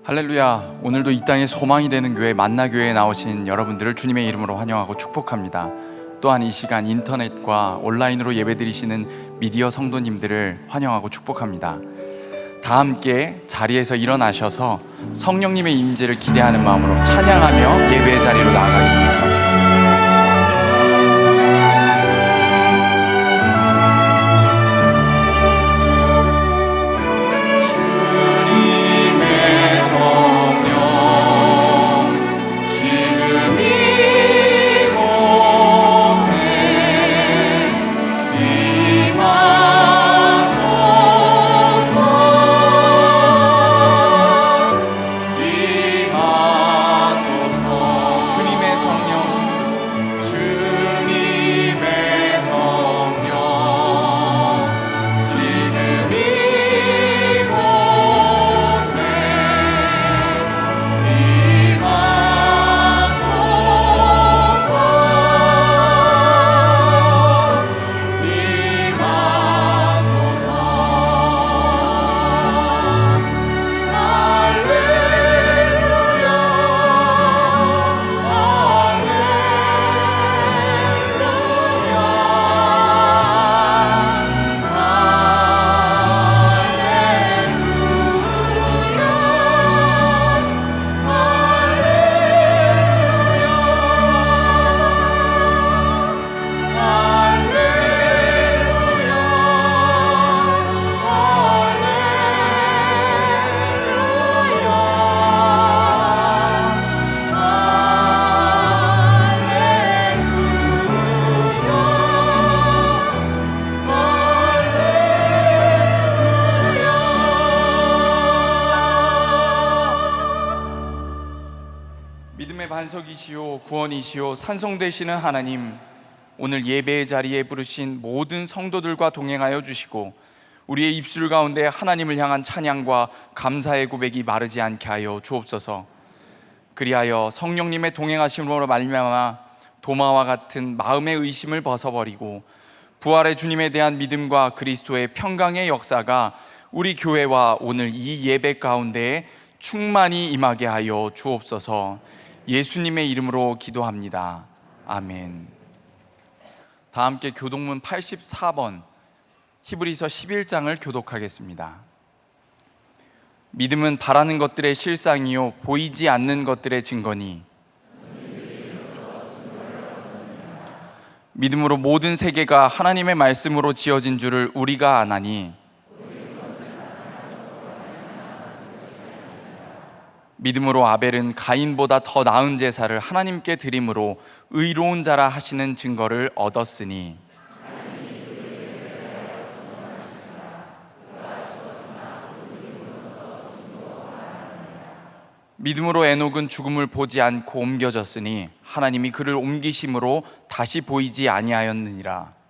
할렐루야. 오늘도 이 땅에 소망이 되는 교회 만나교회에 나오신 여러분들을 주님의 이름으로 환영하고 축복합니다. 또한 이 시간 인터넷과 온라인으로 예배드리시는 미디어 성도님들을 환영하고 축복합니다. 다 함께 자리에서 일어나셔서 성령님의 임재를 기대하는 마음으로 찬양하며 예배의 자리로 나아가겠습니다. 반석이시오 구원이시오 산성되시는 하나님, 오늘 예배의 자리에 부르신 모든 성도들과 동행하여 주시고 우리의 입술 가운데 하나님을 향한 찬양과 감사의 고백이 마르지 않게 하여 주옵소서. 그리하여 성령님의 동행하심으로 말미암아 도마와 같은 마음의 의심을 벗어버리고 부활의 주님에 대한 믿음과 그리스도의 평강의 역사가 우리 교회와 오늘 이 예배 가운데에 충만히 임하게 하여 주옵소서. 예수님의 이름으로 기도합니다. 아멘. 다 함께 교독문 84번 히브리서 11장을 교독하겠습니다. 믿음은 바라는 것들의 실상이요 보이지 않는 것들의 증거니, 믿음으로 모든 세계가 하나님의 말씀으로 지어진 줄을 우리가 아나니, 믿음으로 아벨은 가인보다 더 나은 제사를 하나님께 드림으로 의로운 자라 하시는 증거를 얻었으니, 믿음으로 에녹은 죽음을 보지 않고 옮겨졌으니 하나님이 그를 옮기심으로 다시 보이지 아니하였느니라.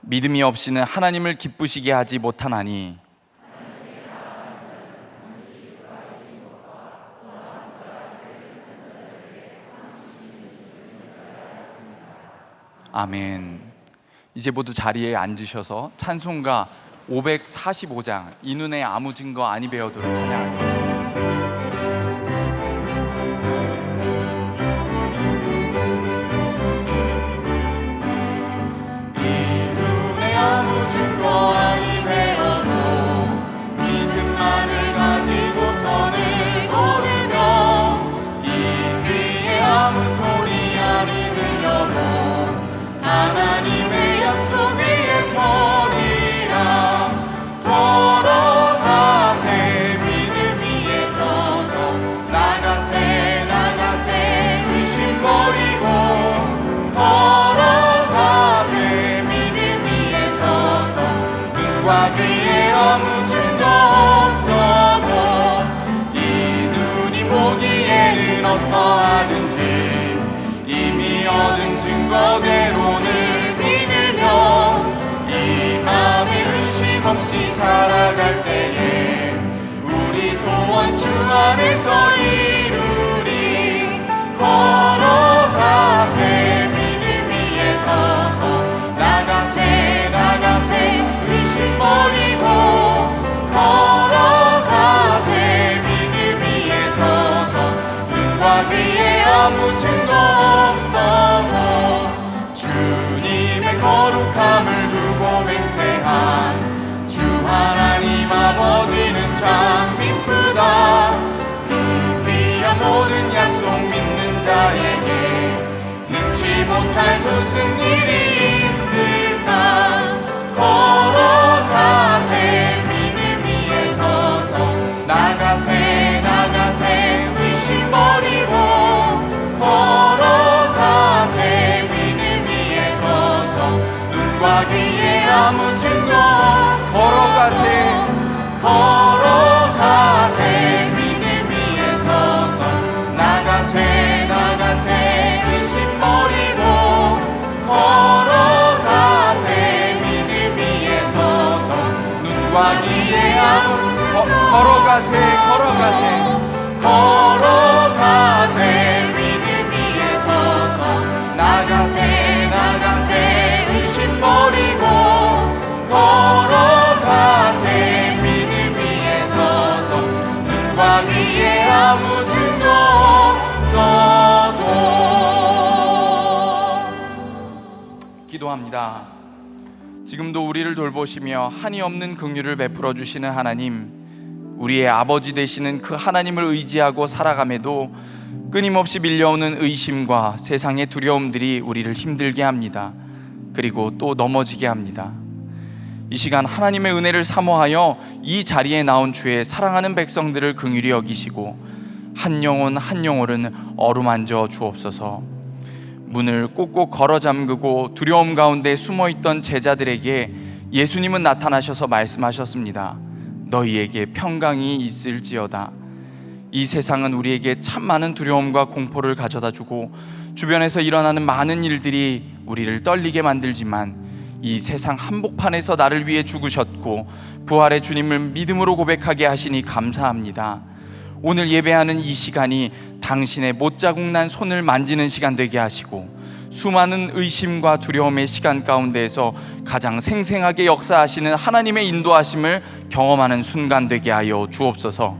믿음이 없이는 하나님을 기쁘시게 하지 못하나니, 아멘. 이제 모두 자리에 앉으셔서 찬송가 545장 이 눈에 아무 증거 아니 배워도를 찬양하겠습니다. 아무 증거 아니 배어도 믿음만을 가지고 선을 걸으며 이 귀에 아무 소리 아니 들려도 하나님의 약속 위에 서리라. 걸어가세 믿음 위에 서서 나가세 나가세 의심 버리고 걸어가세 눈과 귀에 아무 증거 없어도 이 눈이 보기에는 어떠하든지 이미 얻은 증거대로를 믿으며 이 마음에 의심 없이 살아갈 때에 우리 소원 주 안에서 이루리. 걸어가세 믿음 위에 서서 나가세 나가세 못할 무슨 일이 있을까 걸어가세 믿음 위에 서서 나가세 나가세 의심 버리고 걸어가세 믿음 위에 서서 눈과 귀에 아무 증거 걸어가세 걸어가세 믿음 위에 서서 나가세 나가세 의심 버리고 걸어가세 믿음 위에 서서 눈과 귀에 아무 증거 걸어가세 걸어가세 걸어가세 믿음 위에 서서 나가세 나가세 의심 버리고 걸어가세 믿음 위에 서서 눈과 귀에 아무 증거 없어도. 기도합니다. 지금도 우리를 돌보시며 한이 없는 긍휼을 베풀어 주시는 하나님, 우리의 아버지 되시는 그 하나님을 의지하고 살아감에도 끊임없이 밀려오는 의심과 세상의 두려움들이 우리를 힘들게 합니다. 그리고 또 넘어지게 합니다. 이 시간 하나님의 은혜를 사모하여 이 자리에 나온 주의 사랑하는 백성들을 긍휼히 여기시고 한 영혼 한 영혼은 어루만져 주옵소서. 문을 꼭꼭 걸어 잠그고 두려움 가운데 숨어있던 제자들에게 예수님은 나타나셔서 말씀하셨습니다. 너희에게 평강이 있을지어다. 이 세상은 우리에게 참 많은 두려움과 공포를 가져다주고 주변에서 일어나는 많은 일들이 우리를 떨리게 만들지만 이 세상 한복판에서 나를 위해 죽으셨고 부활의 주님을 믿음으로 고백하게 하시니 감사합니다. 오늘 예배하는 이 시간이 당신의 못자국 난 손을 만지는 시간 되게 하시고 수많은 의심과 두려움의 시간 가운데에서 가장 생생하게 역사하시는 하나님의 인도하심을 경험하는 순간 되게 하여 주옵소서.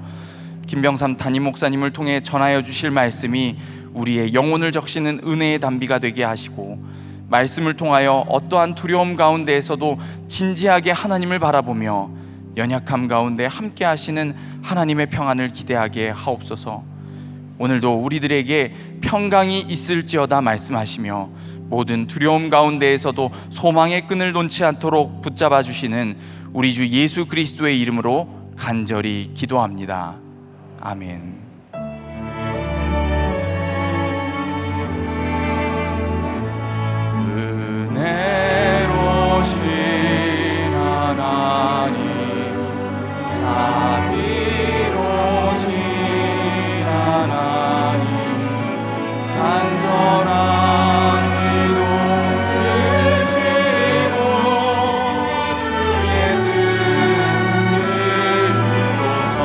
김병삼 담임 목사님을 통해 전하여 주실 말씀이 우리의 영혼을 적시는 은혜의 단비가 되게 하시고 말씀을 통하여 어떠한 두려움 가운데에서도 진지하게 하나님을 바라보며 연약함 가운데 함께 하시는 하나님의 평안을 기대하게 하옵소서. 오늘도 우리들에게 평강이 있을지어다 말씀하시며 모든 두려움 가운데에서도 소망의 끈을 놓지 않도록 붙잡아 주시는 우리 주 예수 그리스도의 이름으로 간절히 기도합니다. 아멘. 은혜로우신 하나님 자비로우신 하나님 간절한 기도 들으시고 주의 뜻 이루소서.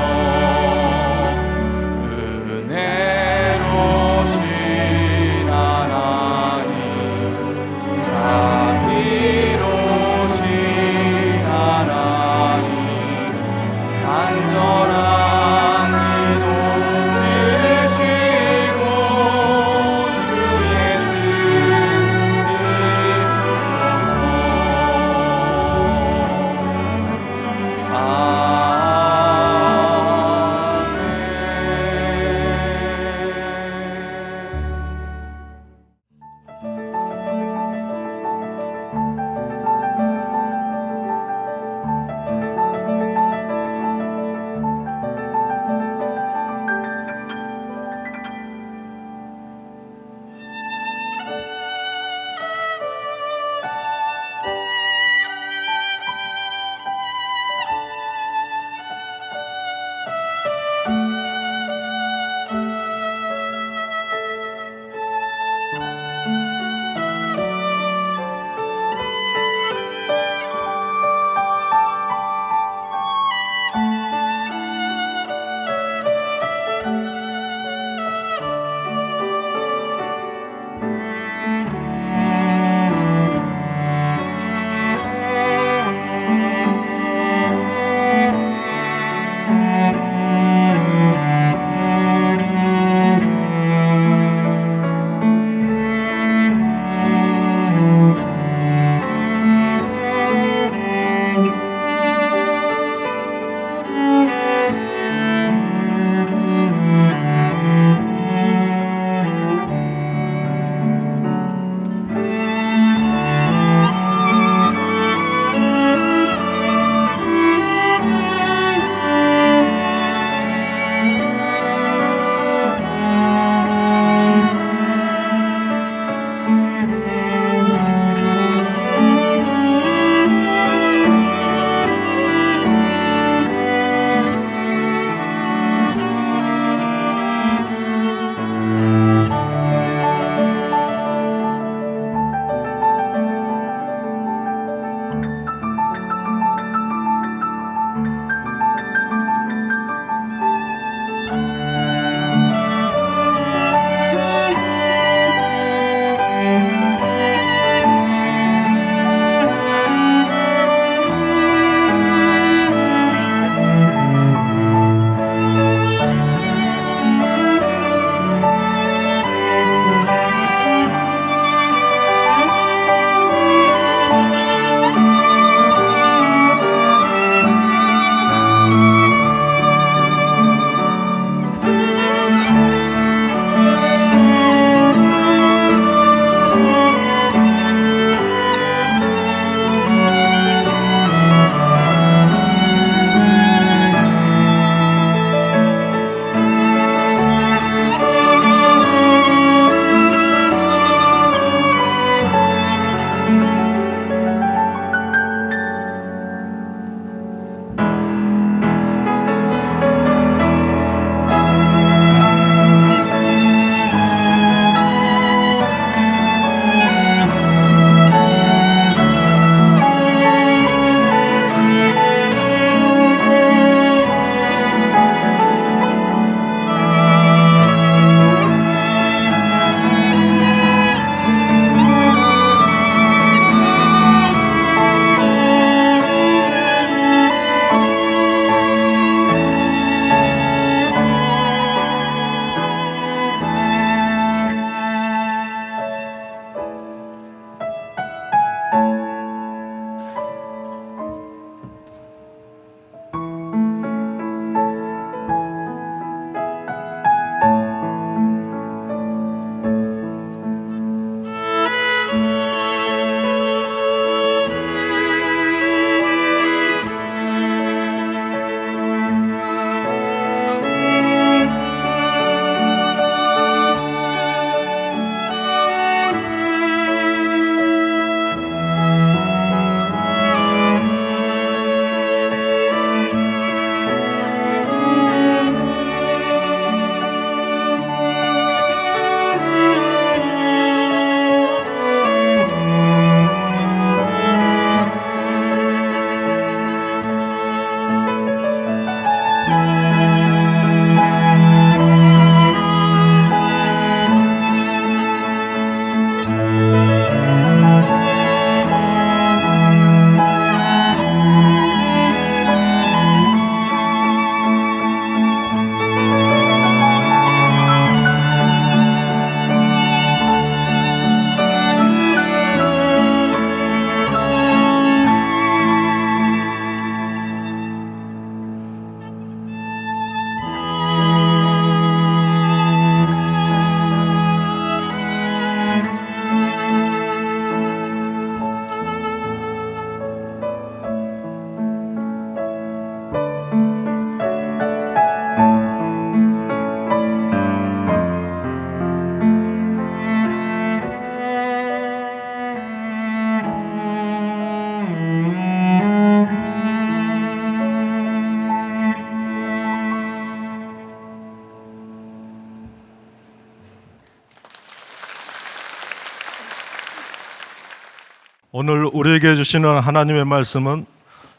오늘 우리에게 주시는 하나님의 말씀은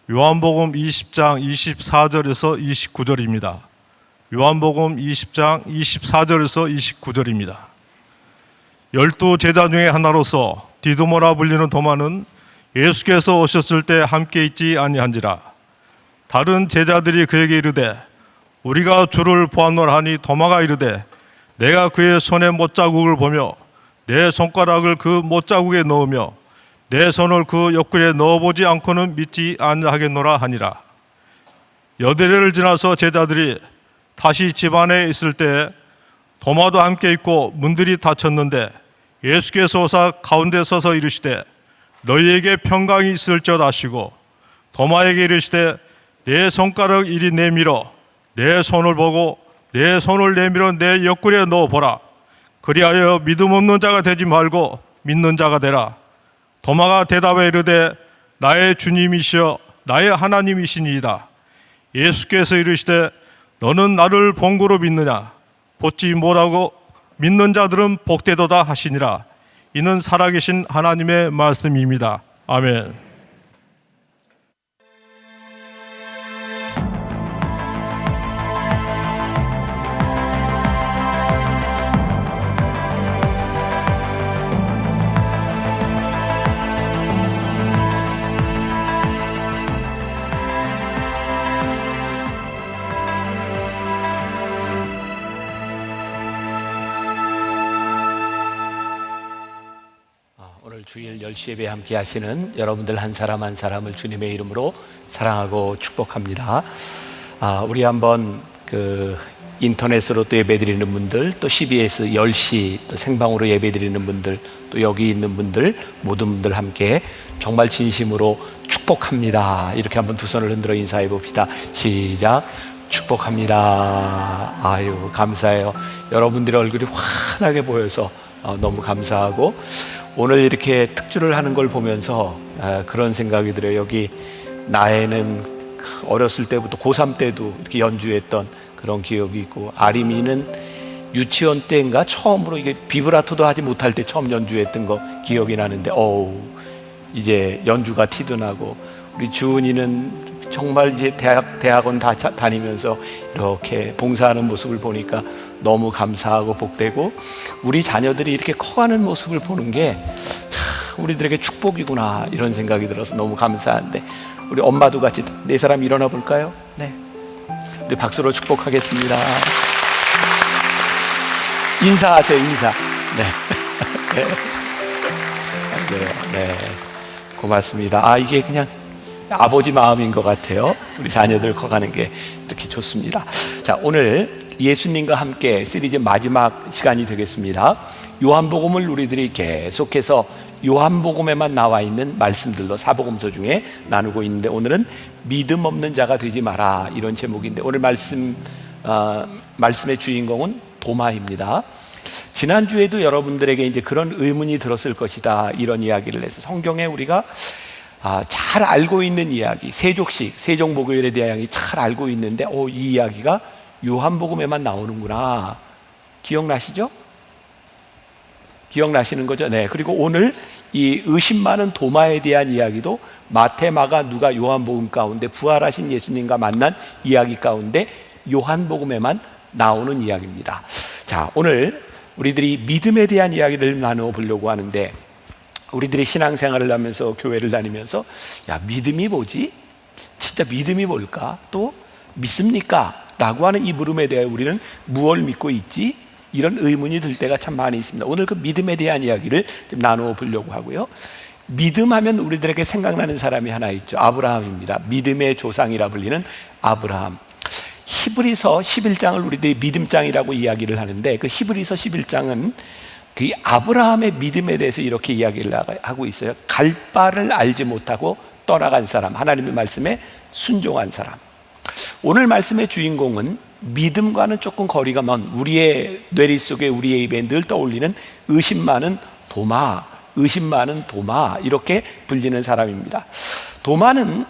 요한복음 20장 24절에서 29절입니다. 요한복음 20장 24절에서 29절입니다. 12 제자 중에 하나로서 디두모라 불리는 도마는 예수께서 오셨을 때 함께 있지 아니한지라. 다른 제자들이 그에게 이르되 우리가 주를 보았노라 하니 도마가 이르되 내가 그의 손에 못자국을 보며 내 손가락을 그 못자국에 넣으며 내 손을 그 옆구리에 넣어보지 않고는 믿지 아니하겠노라 하니라. 여드레를 지나서 제자들이 다시 집 안에 있을 때 도마도 함께 있고 문들이 닫혔는데 예수께서 오사 가운데 서서 이르시되 너희에게 평강이 있을지어다 하시고 도마에게 이르시되 내 손가락 이리 내밀어 내 손을 보고 내 손을 내밀어 내 옆구리에 넣어보라. 그리하여 믿음 없는 자가 되지 말고 믿는 자가 되라. 도마가 대답해 이르되 나의 주님이시여 나의 하나님이시니이다. 예수께서 이르시되 너는 나를 본고로 믿느냐? 보지 못하고 믿는 자들은 복되도다 하시니라. 이는 살아계신 하나님의 말씀입니다. 아멘. 오늘 주일 10시 예배 함께 하시는 여러분들 한 사람 한 사람을 주님의 이름으로 사랑하고 축복합니다. 우리 한번 인터넷으로 또 예배드리는 분들, 또 CBS 10시 또 생방으로 예배드리는 분들, 또 여기 있는 분들, 모든 분들 함께 정말 진심으로 축복합니다. 이렇게 한번 두 손을 흔들어 인사해 봅시다. 시작. 축복합니다. 아유, 감사해요. 여러분들의 얼굴이 환하게 보여서 너무 감사하고, 오늘 이렇게 특주를 하는 걸 보면서 그런 생각이 들어요. 여기 나에는 어렸을 때부터 고3 때도 이렇게 연주했던 그런 기억이 있고, 아림이는 유치원 때인가 처음으로 이게 비브라토도 하지 못할 때 처음 연주했던 거 기억이 나는데, 이제 연주가 티도 나고, 우리 주은이는 정말 이제 대학원 다 다니면서 이렇게 봉사하는 모습을 보니까 너무 감사하고 복되고, 우리 자녀들이 이렇게 커가는 모습을 보는 게 참 우리들에게 축복이구나 이런 생각이 들어서 너무 감사한데, 우리 엄마도 같이 네 사람 일어나 볼까요? 네, 우리 박수로 축복하겠습니다. 인사하세요. 인사. 네. 네. 맞아요. 네. 고맙습니다. 이게 그냥 아버지 마음인 것 같아요. 우리 자녀들 커가는 게 이렇게 좋습니다. 자, 오늘 예수님과 함께 시리즈 마지막 시간이 되겠습니다. 요한복음을 우리들이 계속해서 요한복음에만 나와 있는 말씀들로 사복음서 중에 나누고 있는데, 오늘은 믿음 없는 자가 되지 마라 이런 제목인데, 오늘 말씀의 주인공은 도마입니다. 지난주에도 여러분들에게 이제 그런 의문이 들었을 것이다 이런 이야기를 해서, 성경에 우리가 잘 알고 있는 이야기, 세종목요일에 대한 이야기 잘 알고 있는데, 이 이야기가 요한복음에만 나오는구나. 기억나시죠? 기억나시는 거죠? 네. 그리고 오늘 이 의심 많은 도마에 대한 이야기도 마태, 마가, 누가, 요한복음 가운데 부활하신 예수님과 만난 이야기 가운데 요한복음에만 나오는 이야기입니다. 자, 오늘 우리들이 믿음에 대한 이야기를 나누어 보려고 하는데, 우리들이 신앙생활을 하면서 교회를 다니면서 믿음이 뭐지? 진짜 믿음이 뭘까? 또 믿습니까? 라고 하는 이 물음에 대해 우리는 무엇을 믿고 있지? 이런 의문이 들 때가 참 많이 있습니다. 오늘 그 믿음에 대한 이야기를 좀 나누어 보려고 하고요. 믿음하면 우리들에게 생각나는 사람이 하나 있죠. 아브라함입니다. 믿음의 조상이라 불리는 아브라함. 히브리서 11장을 우리들이 믿음장이라고 이야기를 하는데, 그 히브리서 11장은 그 아브라함의 믿음에 대해서 이렇게 이야기를 하고 있어요. 갈 바를 알지 못하고 떠나간 사람, 하나님의 말씀에 순종한 사람. 오늘 말씀의 주인공은 믿음과는 조금 거리가 먼, 우리의 뇌리 속에, 우리의 입에 늘 떠올리는 의심 많은 도마, 의심 많은 도마, 이렇게 불리는 사람입니다. 도마는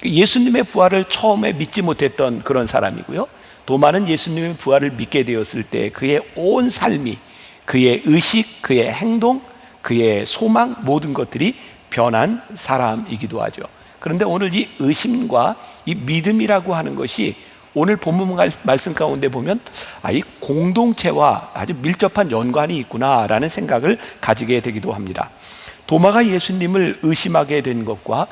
예수님의 부활을 처음에 믿지 못했던 그런 사람이고요. 도마는 예수님의 부활을 믿게 되었을 때 그의 온 삶이, 그의 의식, 그의 행동, 그의 소망, 모든 것들이 변한 사람이기도 하죠. 그런데 오늘 이 의심과 이 믿음이라고 하는 것이 오늘 본문 말씀 가운데 보면 이 공동체와 아주 밀접한 연관이 있구나라는 생각을 가지게 되기도 합니다. 도마가 예수님을 의심하게 된 것과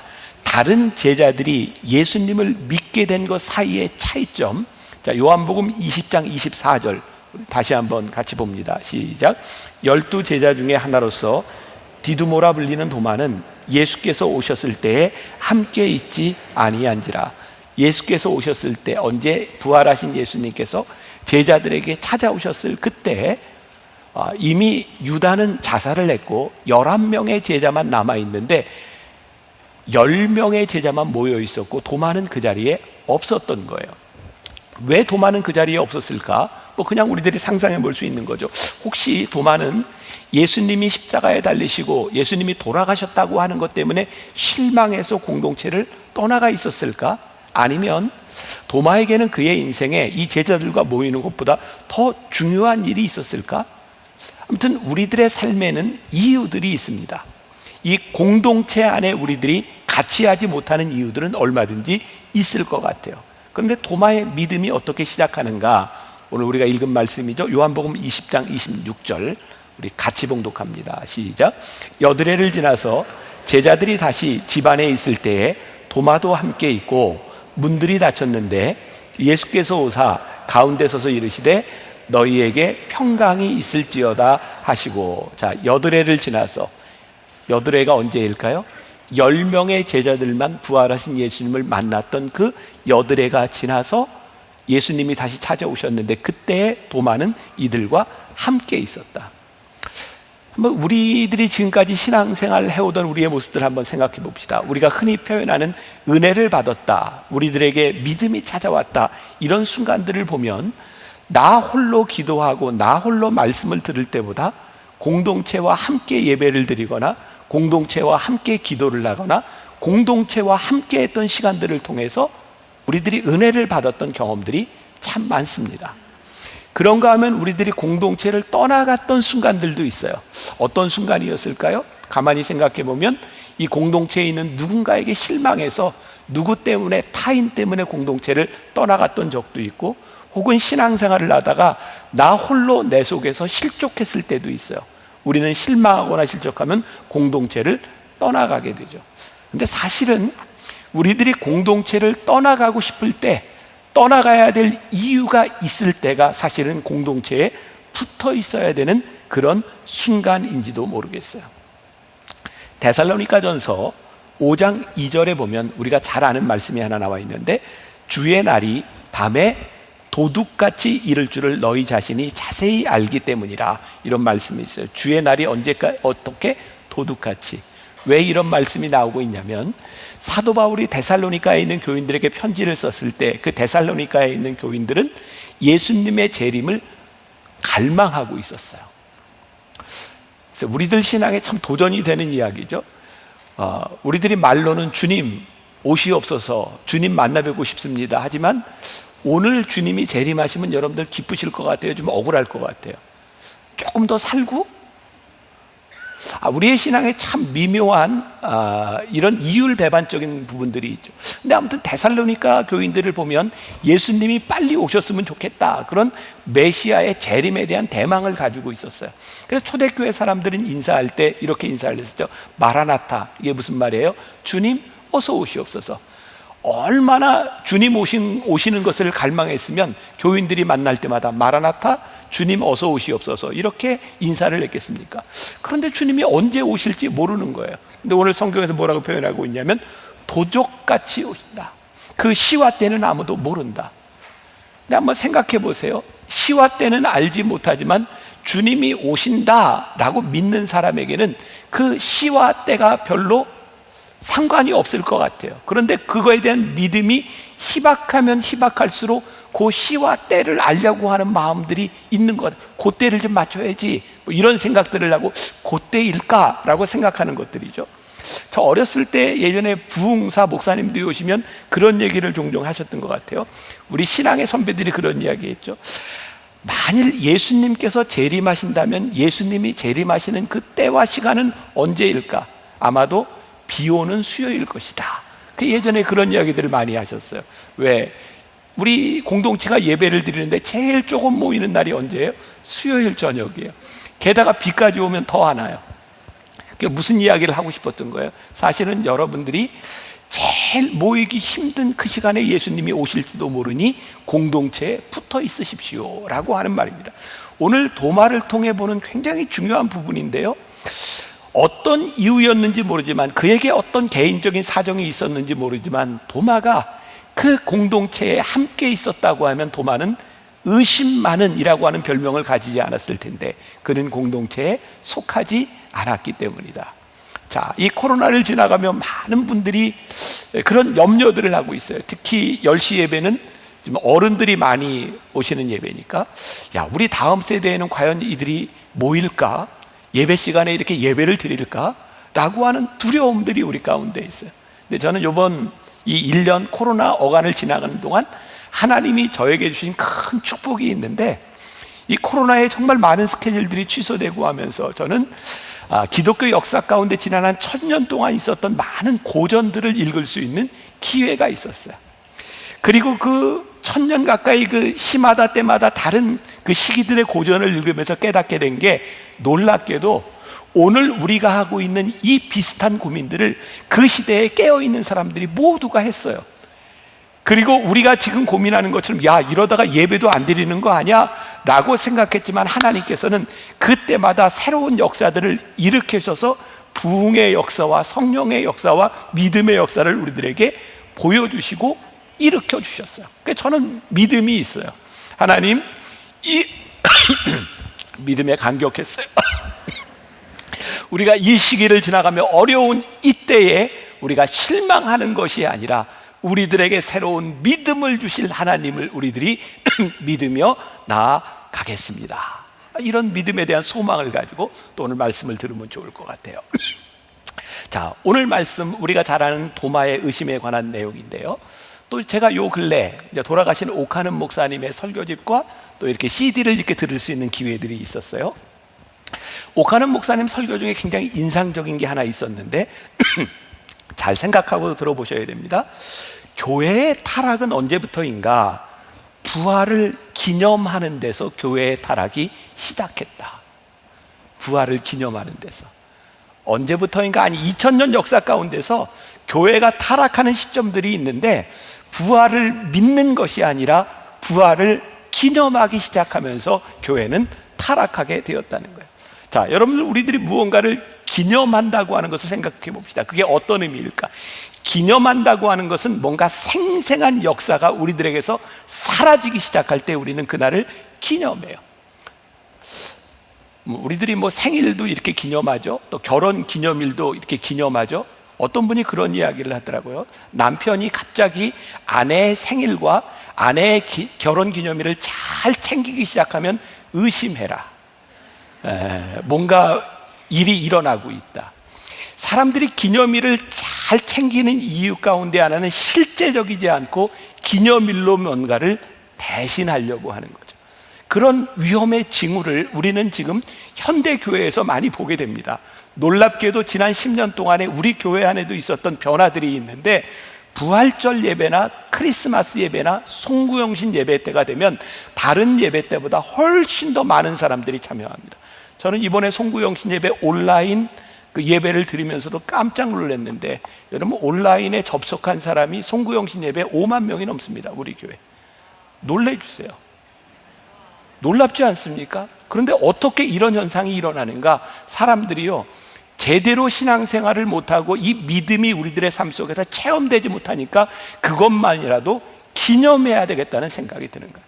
다른 제자들이 예수님을 믿게 된 것 사이의 차이점, 자, 요한복음 20장 24절 다시 한번 같이 봅니다. 시작. 12 제자 중에 하나로서 디두모라 불리는 도마는 예수께서 오셨을 때에 함께 있지 아니한지라. 예수께서 오셨을 때, 언제 부활하신 예수님께서 제자들에게 찾아오셨을 그때 이미 유다는 자살을 했고 11명의 제자만 남아있는데 10명의 제자만 모여 있었고 도마는 그 자리에 없었던 거예요. 왜 도마는 그 자리에 없었을까? 그냥 우리들이 상상해 볼 수 있는 거죠. 혹시 도마는 예수님이 십자가에 달리시고 예수님이 돌아가셨다고 하는 것 때문에 실망해서 공동체를 떠나가 있었을까? 아니면 도마에게는 그의 인생에 이 제자들과 모이는 것보다 더 중요한 일이 있었을까? 아무튼 우리들의 삶에는 이유들이 있습니다. 이 공동체 안에 우리들이 같이 하지 못하는 이유들은 얼마든지 있을 것 같아요. 그런데 도마의 믿음이 어떻게 시작하는가? 오늘 우리가 읽은 말씀이죠. 요한복음 20장 26절 우리 같이 봉독합니다. 시작. 여드레를 지나서 제자들이 다시 집 안에 있을 때에 도마도 함께 있고 문들이 닫혔는데 예수께서 오사 가운데 서서 이르시되 너희에게 평강이 있을지어다 하시고, 자, 여드레를 지나서, 여드레가 언제일까요? 10명의 제자들만 부활하신 예수님을 만났던 그 여드레가 지나서 예수님이 다시 찾아오셨는데 그때 도마는 이들과 함께 있었다. 한번 우리들이 지금까지 신앙생활을 해오던 우리의 모습들을 한번 생각해 봅시다. 우리가 흔히 표현하는 은혜를 받았다, 우리들에게 믿음이 찾아왔다, 이런 순간들을 보면 나 홀로 기도하고 나 홀로 말씀을 들을 때보다 공동체와 함께 예배를 드리거나 공동체와 함께 기도를 하거나 공동체와 함께 했던 시간들을 통해서 우리들이 은혜를 받았던 경험들이 참 많습니다. 그런가 하면 우리들이 공동체를 떠나갔던 순간들도 있어요. 어떤 순간이었을까요? 가만히 생각해 보면 이 공동체에 있는 누군가에게 실망해서 누구 때문에, 타인 때문에 공동체를 떠나갔던 적도 있고, 혹은 신앙생활을 하다가 나 홀로 내 속에서 실족했을 때도 있어요. 우리는 실망하거나 실족하면 공동체를 떠나가게 되죠. 근데 사실은 우리들이 공동체를 떠나가고 싶을 때, 떠나가야 될 이유가 있을 때가 사실은 공동체에 붙어 있어야 되는 그런 순간인지도 모르겠어요. 데살로니가전서 5장 2절에 보면 우리가 잘 아는 말씀이 하나 나와 있는데, 주의 날이 밤에 도둑같이 이를 줄을 너희 자신이 자세히 알기 때문이라, 이런 말씀이 있어요. 주의 날이 언제까지, 어떻게? 도둑같이. 왜 이런 말씀이 나오고 있냐면, 사도 바울이 데살로니가에 있는 교인들에게 편지를 썼을 때 그 데살로니가에 있는 교인들은 예수님의 재림을 갈망하고 있었어요. 그래서 우리들 신앙에 참 도전이 되는 이야기죠. 우리들이 말로는 주님 오시옵소서, 주님 만나 뵙고 싶습니다. 하지만 오늘 주님이 재림하시면 여러분들 기쁘실 것 같아요? 좀 억울할 것 같아요? 조금 더 살고? 우리의 신앙에 참 미묘한 이런 이율배반적인 부분들이 있죠. 근데 아무튼 데살로니가 교인들을 보면 예수님이 빨리 오셨으면 좋겠다, 그런 메시아의 재림에 대한 대망을 가지고 있었어요. 그래서 초대교회 사람들은 인사할 때 이렇게 인사를 했었죠. 마라나타. 이게 무슨 말이에요? 주님 어서 오시옵소서. 얼마나 주님 오시는 것을 갈망했으면 교인들이 만날 때마다 마라나타, 주님 어서 오시옵소서, 이렇게 인사를 했겠습니까? 그런데 주님이 언제 오실지 모르는 거예요. 근데 오늘 성경에서 뭐라고 표현하고 있냐면 도적같이 오신다. 그 시와 때는 아무도 모른다. 근데 한번 생각해 보세요. 시와 때는 알지 못하지만 주님이 오신다라고 믿는 사람에게는 그 시와 때가 별로 상관이 없을 것 같아요. 그런데 그거에 대한 믿음이 희박하면 희박할수록 그 시와 때를 알려고 하는 마음들이 있는 것, 그 때를 좀 맞춰야지, 이런 생각들을 하고 그 때일까라고 생각하는 것들이죠. 저 어렸을 때 예전에 부흥사 목사님들이 오시면 그런 얘기를 종종 하셨던 것 같아요. 우리 신앙의 선배들이 그런 이야기 했죠. 만일 예수님께서 재림하신다면 예수님이 재림하시는 그 때와 시간은 언제일까? 아마도 비 오는 수요일 것이다. 그 예전에 그런 이야기들을 많이 하셨어요. 왜? 우리 공동체가 예배를 드리는데 제일 조금 모이는 날이 언제예요? 수요일 저녁이에요. 게다가 비까지 오면 더 하나요. 그게 무슨 이야기를 하고 싶었던 거예요? 사실은 여러분들이 제일 모이기 힘든 그 시간에 예수님이 오실지도 모르니 공동체에 붙어 있으십시오 라고 하는 말입니다. 오늘 도마를 통해 보는 굉장히 중요한 부분인데요, 어떤 이유였는지 모르지만, 그에게 어떤 개인적인 사정이 있었는지 모르지만 도마가 그 공동체에 함께 있었다고 하면 도마는 의심 많은이라고 하는 별명을 가지지 않았을 텐데, 그는 공동체에 속하지 않았기 때문이다. 자, 이 코로나를 지나가며 많은 분들이 그런 염려들을 하고 있어요. 특히 10시 예배는 지금 어른들이 많이 오시는 예배니까, 야, 우리 다음 세대에는 과연 이들이 모일까? 예배 시간에 이렇게 예배를 드릴까? 라고 하는 두려움들이 우리 가운데 있어요. 근데 저는 이번 이 1년 코로나 어간을 지나가는 동안 하나님이 저에게 주신 큰 축복이 있는데, 이 코로나에 정말 많은 스케줄들이 취소되고 하면서 저는 기독교 역사 가운데 지난 한 1000년 동안 있었던 많은 고전들을 읽을 수 있는 기회가 있었어요. 그리고 그 1000년 가까이 그 시마다 때마다 다른 그 시기들의 고전을 읽으면서 깨닫게 된 게, 놀랍게도 오늘 우리가 하고 있는 이 비슷한 고민들을 그 시대에 깨어있는 사람들이 모두가 했어요. 그리고 우리가 지금 고민하는 것처럼, 야, 이러다가 예배도 안 드리는 거 아니야? 라고 생각했지만 하나님께서는 그때마다 새로운 역사들을 일으키셔서 부흥의 역사와 성령의 역사와 믿음의 역사를 우리들에게 보여주시고 일으켜 주셨어요. 그래서 저는 믿음이 있어요. 하나님, 이 믿음에 감격했어요. 우리가 이 시기를 지나가며 어려운 이때에 우리가 실망하는 것이 아니라 우리들에게 새로운 믿음을 주실 하나님을 우리들이 믿으며 나아가겠습니다. 이런 믿음에 대한 소망을 가지고 또 오늘 말씀을 들으면 좋을 것 같아요. 자, 오늘 말씀 우리가 잘 아는 도마의 의심에 관한 내용인데요, 또 제가 요 근래 돌아가신 오카는 목사님의 설교집과 또 이렇게 CD를 이렇게 들을 수 있는 기회들이 있었어요. 오카는 목사님 설교 중에 굉장히 인상적인 게 하나 있었는데 잘 생각하고 들어보셔야 됩니다. 교회의 타락은 언제부터인가? 부활을 기념하는 데서 교회의 타락이 시작했다. 부활을 기념하는 데서. 언제부터인가? 아니, 2000년 역사 가운데서 교회가 타락하는 시점들이 있는데, 부활을 믿는 것이 아니라 부활을 기념하기 시작하면서 교회는 타락하게 되었다는 거예요. 자, 여러분들, 우리들이 무언가를 기념한다고 하는 것을 생각해 봅시다. 그게 어떤 의미일까? 기념한다고 하는 것은 뭔가 생생한 역사가 우리들에게서 사라지기 시작할 때 우리는 그날을 기념해요. 우리들이 뭐 생일도 이렇게 기념하죠. 또 결혼 기념일도 이렇게 기념하죠. 어떤 분이 그런 이야기를 하더라고요. 남편이 갑자기 아내의 생일과 아내의 결혼 기념일을 잘 챙기기 시작하면 의심해라. 뭔가 일이 일어나고 있다. 사람들이 기념일을 잘 챙기는 이유 가운데 하나는 실제적이지 않고 기념일로 뭔가를 대신하려고 하는 거죠. 그런 위험의 징후를 우리는 지금 현대교회에서 많이 보게 됩니다. 놀랍게도 지난 10년 동안에 우리 교회 안에도 있었던 변화들이 있는데, 부활절 예배나 크리스마스 예배나 송구영신 예배 때가 되면 다른 예배 때보다 훨씬 더 많은 사람들이 참여합니다. 저는 이번에 송구영신 예배 온라인 그 예배를 드리면서도 깜짝 놀랐는데, 여러분, 온라인에 접속한 사람이 송구영신 예배 5만 명이 넘습니다. 우리 교회. 놀래주세요. 놀랍지 않습니까? 그런데 어떻게 이런 현상이 일어나는가? 사람들이요, 제대로 신앙생활을 못하고 이 믿음이 우리들의 삶 속에서 체험되지 못하니까 그것만이라도 기념해야 되겠다는 생각이 드는 거예요.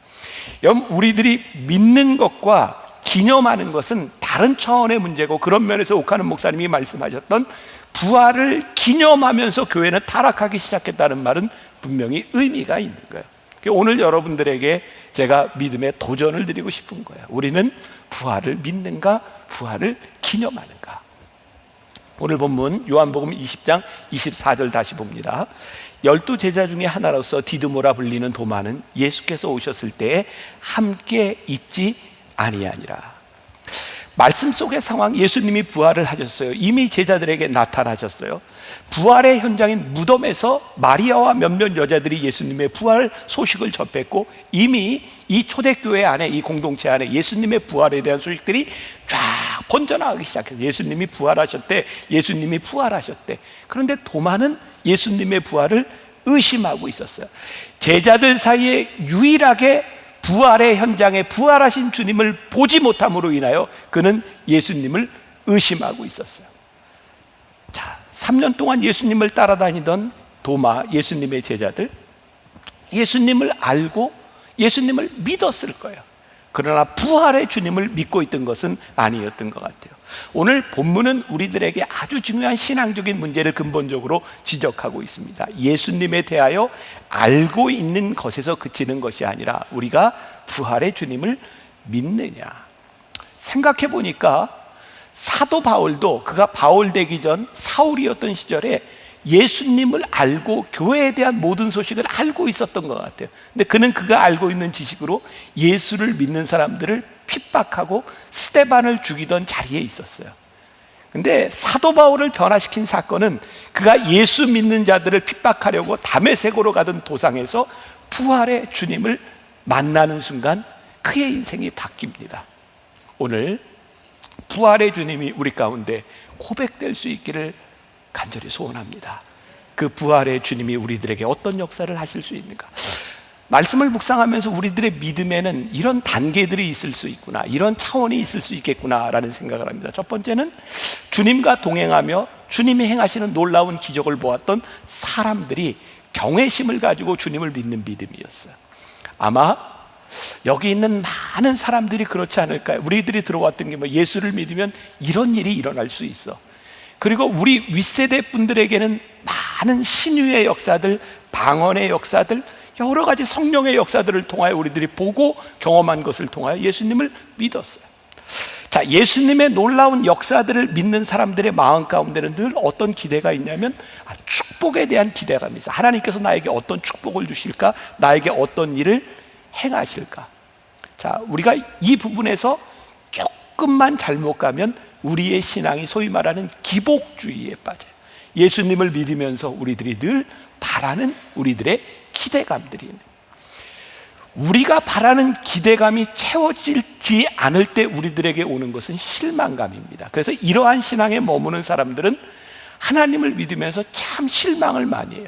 여러분, 우리들이 믿는 것과 기념하는 것은 다른 차원의 문제고, 그런 면에서 오카는 목사님이 말씀하셨던 부활을 기념하면서 교회는 타락하기 시작했다는 말은 분명히 의미가 있는 거예요. 오늘 여러분들에게 제가 믿음의 도전을 드리고 싶은 거예요. 우리는 부활을 믿는가? 부활을 기념하는가? 오늘 본문 요한복음 20장 24절 다시 봅니다. 12제자 중에 하나로서 디두모라 불리는 도마는 예수께서 오셨을 때에 함께 있지 아니하니라. 말씀 속의 상황, 예수님이 부활을 하셨어요. 이미 제자들에게 나타나셨어요. 부활의 현장인 무덤에서 마리아와 몇몇 여자들이 예수님의 부활 소식을 접했고, 이미 이 초대교회 안에, 이 공동체 안에 예수님의 부활에 대한 소식들이 쫙 번져나가기 시작해서 예수님이 부활하셨대, 예수님이 부활하셨대. 그런데 도마는 예수님의 부활을 의심하고 있었어요. 제자들 사이에 유일하게 부활의 현장에 부활하신 주님을 보지 못함으로 인하여 그는 예수님을 의심하고 있었어요. 자, 3년 동안 예수님을 따라다니던 도마, 예수님의 제자들, 예수님을 알고 예수님을 믿었을 거예요. 그러나 부활의 주님을 믿고 있던 것은 아니었던 것 같아요. 오늘 본문은 우리들에게 아주 중요한 신앙적인 문제를 근본적으로 지적하고 있습니다. 예수님에 대하여 알고 있는 것에서 그치는 것이 아니라 우리가 부활의 주님을 믿느냐. 생각해 보니까 사도 바울도 그가 바울 되기 전 사울이었던 시절에 예수님을 알고 교회에 대한 모든 소식을 알고 있었던 것 같아요. 근데 그는 그가 알고 있는 지식으로 예수를 믿는 사람들을 핍박하고 스데반을 죽이던 자리에 있었어요. 근데 사도 바울을 변화시킨 사건은 그가 예수 믿는 자들을 핍박하려고 다메섹으로 가던 도상에서 부활의 주님을 만나는 순간 그의 인생이 바뀝니다. 오늘 부활의 주님이 우리 가운데 고백될 수 있기를 간절히 소원합니다. 그 부활의 주님이 우리들에게 어떤 역사를 하실 수 있는가? 말씀을 묵상하면서 우리들의 믿음에는 이런 단계들이 있을 수 있구나, 이런 차원이 있을 수 있겠구나라는 생각을 합니다. 첫 번째는 주님과 동행하며 주님이 행하시는 놀라운 기적을 보았던 사람들이 경외심을 가지고 주님을 믿는 믿음이었어요. 아마 여기 있는 많은 사람들이 그렇지 않을까요? 우리들이 들어왔던 게 예수를 믿으면 이런 일이 일어날 수 있어. 그리고 우리 윗세대 분들에게는 많은 신유의 역사들, 방언의 역사들, 여러 가지 성령의 역사들을 통하여 우리들이 보고 경험한 것을 통하여 예수님을 믿었어요. 자, 예수님의 놀라운 역사들을 믿는 사람들의 마음 가운데는 늘 어떤 기대가 있냐면 축복에 대한 기대감이 있어요. 하나님께서 나에게 어떤 축복을 주실까? 나에게 어떤 일을 행하실까? 자, 우리가 이 부분에서 조금만 잘못 가면 우리의 신앙이 소위 말하는 기복주의에 빠져요. 예수님을 믿으면서 우리들이 늘 바라는 우리들의 기대감들이 있는, 우리가 바라는 기대감이 채워지지 않을 때 우리들에게 오는 것은 실망감입니다. 그래서 이러한 신앙에 머무는 사람들은 하나님을 믿으면서 참 실망을 많이 해요.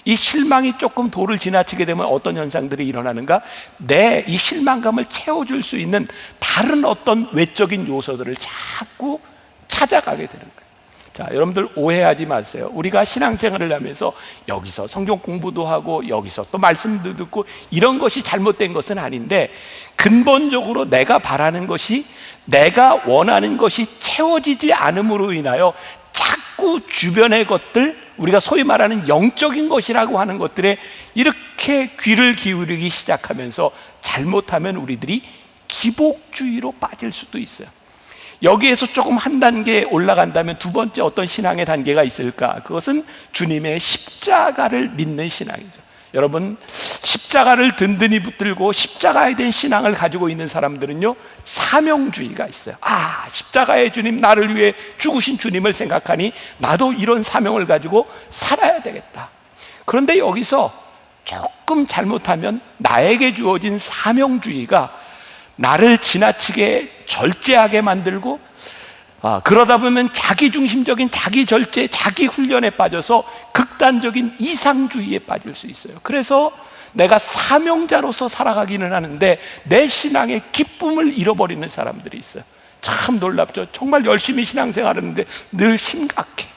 이 실망이 조금 도를 지나치게 되면 어떤 현상들이 일어나는가? 내 이 실망감을 채워줄 수 있는 다른 어떤 외적인 요소들을 자꾸 찾아가게 되는 거예요. 자, 여러분들 오해하지 마세요. 우리가 신앙생활을 하면서 여기서 성경 공부도 하고 여기서 또 말씀도 듣고 이런 것이 잘못된 것은 아닌데, 근본적으로 내가 바라는 것이, 내가 원하는 것이 채워지지 않음으로 인하여 자꾸 주변의 것들, 우리가 소위 말하는 영적인 것이라고 하는 것들에 이렇게 귀를 기울이기 시작하면서 잘못하면 우리들이 기복주의로 빠질 수도 있어요. 여기에서 조금 한 단계 올라간다면 두 번째 어떤 신앙의 단계가 있을까? 그것은 주님의 십자가를 믿는 신앙이죠. 여러분, 십자가를 든든히 붙들고 십자가에 대한 신앙을 가지고 있는 사람들은요, 사명주의가 있어요. 십자가의 주님, 나를 위해 죽으신 주님을 생각하니 나도 이런 사명을 가지고 살아야 되겠다. 그런데 여기서 조금 잘못하면 나에게 주어진 사명주의가 나를 지나치게 절제하게 만들고, 그러다 보면 자기중심적인 자기 절제, 자기 훈련에 빠져서 극단적인 이상주의에 빠질 수 있어요. 그래서 내가 사명자로서 살아가기는 하는데 내 신앙의 기쁨을 잃어버리는 사람들이 있어요. 참 놀랍죠. 정말 열심히 신앙생활하는데 늘 심각해,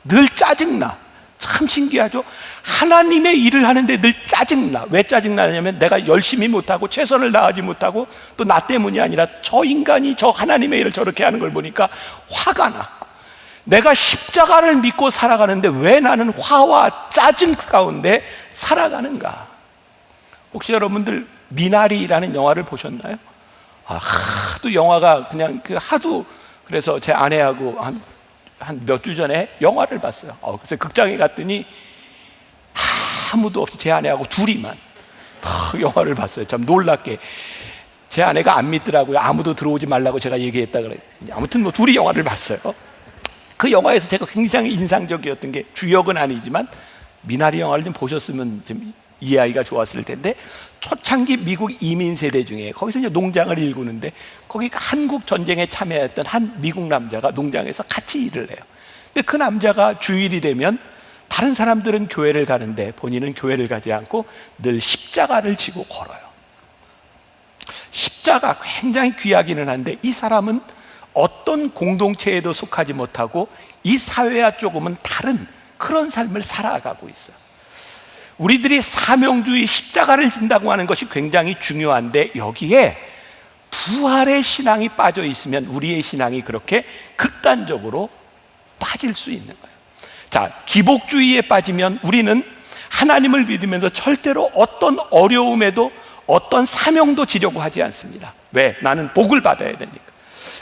늘 짜증나. 참 신기하죠. 하나님의 일을 하는데 늘 짜증나. 왜 짜증나냐면 내가 열심히 못하고 최선을 다하지 못하고 또 나 때문이 아니라 저 인간이 저 하나님의 일을 저렇게 하는 걸 보니까 화가 나. 내가 십자가를 믿고 살아가는데 왜 나는 화와 짜증 가운데 살아가는가? 혹시 여러분들 미나리라는 영화를 보셨나요? 하도 영화가 그냥 하도 그래서 제 아내하고 한 몇 주 전에 영화를 봤어요. 그래서 극장에 갔더니 아무도 없이 제 아내하고 둘이만 영화를 봤어요. 참 놀랍게. 제 아내가 안 믿더라고요. 아무도 들어오지 말라고 제가 얘기했다 그래. 아무튼 뭐 둘이 영화를 봤어요. 그 영화에서 제가 굉장히 인상적이었던 게, 주역은 아니지만 미나리 영화를 좀 보셨으면 좀 이해하기가 좋았을 텐데, 초창기 미국 이민 세대 중에 거기서 이제 농장을 일구는데, 거기 한국 전쟁에 참여했던 한 미국 남자가 농장에서 같이 일을 해요. 근데 그 남자가 주일이 되면 다른 사람들은 교회를 가는데 본인은 교회를 가지 않고 늘 십자가를 지고 걸어요. 십자가 굉장히 귀하기는 한데, 이 사람은 어떤 공동체에도 속하지 못하고 이 사회와 조금은 다른 그런 삶을 살아가고 있어요. 우리들이 사명주의, 십자가를 진다고 하는 것이 굉장히 중요한데, 여기에 부활의 신앙이 빠져 있으면 우리의 신앙이 그렇게 극단적으로 빠질 수 있는 거예요. 자, 기복주의에 빠지면 우리는 하나님을 믿으면서 절대로 어떤 어려움에도 어떤 사명도 지려고 하지 않습니다. 왜? 나는 복을 받아야 되니까.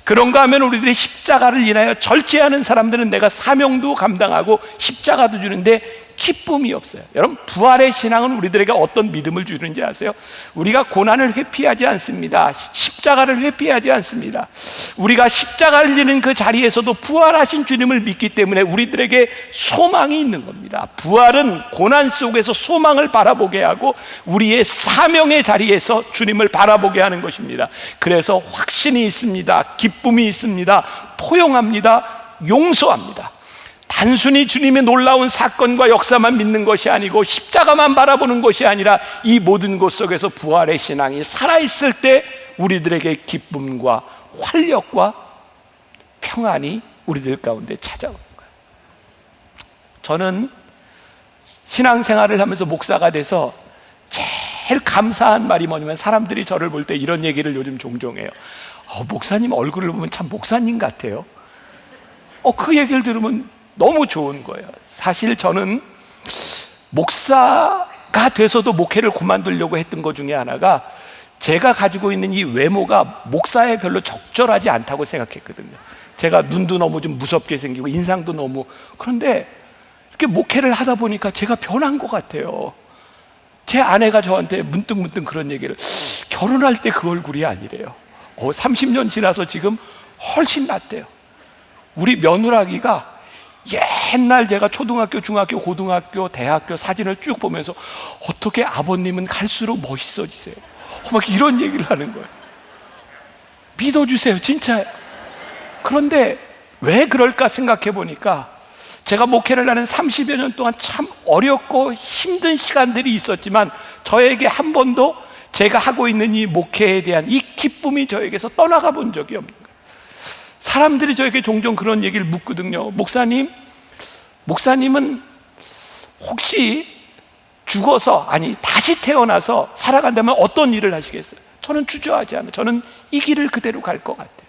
그런가 하면 우리들이 십자가를 인하여 절제하는 사람들은 내가 사명도 감당하고 십자가도 주는데 기쁨이 없어요. 여러분, 부활의 신앙은 우리들에게 어떤 믿음을 주는지 아세요? 우리가 고난을 회피하지 않습니다. 십자가를 회피하지 않습니다. 우리가 십자가를 지는 그 자리에서도 부활하신 주님을 믿기 때문에 우리들에게 소망이 있는 겁니다. 부활은 고난 속에서 소망을 바라보게 하고 우리의 사명의 자리에서 주님을 바라보게 하는 것입니다. 그래서 확신이 있습니다. 기쁨이 있습니다. 포용합니다. 용서합니다. 단순히 주님의 놀라운 사건과 역사만 믿는 것이 아니고 십자가만 바라보는 것이 아니라 이 모든 것 속에서 부활의 신앙이 살아있을 때 우리들에게 기쁨과 활력과 평안이 우리들 가운데 찾아오는 거예요. 저는 신앙생활을 하면서 목사가 돼서 제일 감사한 말이 뭐냐면, 사람들이 저를 볼 때 이런 얘기를 요즘 종종 해요. 목사님 얼굴을 보면 참 목사님 같아요. 그 얘기를 들으면 너무 좋은 거예요. 사실 저는 목사가 돼서도 목회를 그만두려고 했던 것 중에 하나가, 제가 가지고 있는 이 외모가 목사에 별로 적절하지 않다고 생각했거든요. 제가 눈도 너무 좀 무섭게 생기고 인상도 너무, 그런데 이렇게 목회를 하다 보니까 제가 변한 것 같아요. 제 아내가 저한테 문득 그런 얘기를, 결혼할 때 그 얼굴이 아니래요. 30년 지나서 지금 훨씬 낫대요. 우리 며느라기가 옛날 제가 초등학교, 중학교, 고등학교, 대학교 사진을 쭉 보면서 어떻게 아버님은 갈수록 멋있어지세요? 막 이런 얘기를 하는 거예요. 믿어주세요, 진짜요. 그런데 왜 그럴까 생각해 보니까, 제가 목회를 하는 30여 년 동안 참 어렵고 힘든 시간들이 있었지만 저에게 한 번도 제가 하고 있는 이 목회에 대한 이 기쁨이 저에게서 떠나가 본 적이 없는 거예요. 사람들이 저에게 종종 그런 얘기를 묻거든요. 목사님은 혹시 죽어서, 아니 다시 태어나서 살아간다면 어떤 일을 하시겠어요? 저는 주저하지 않아요. 저는 이 길을 그대로 갈 것 같아요.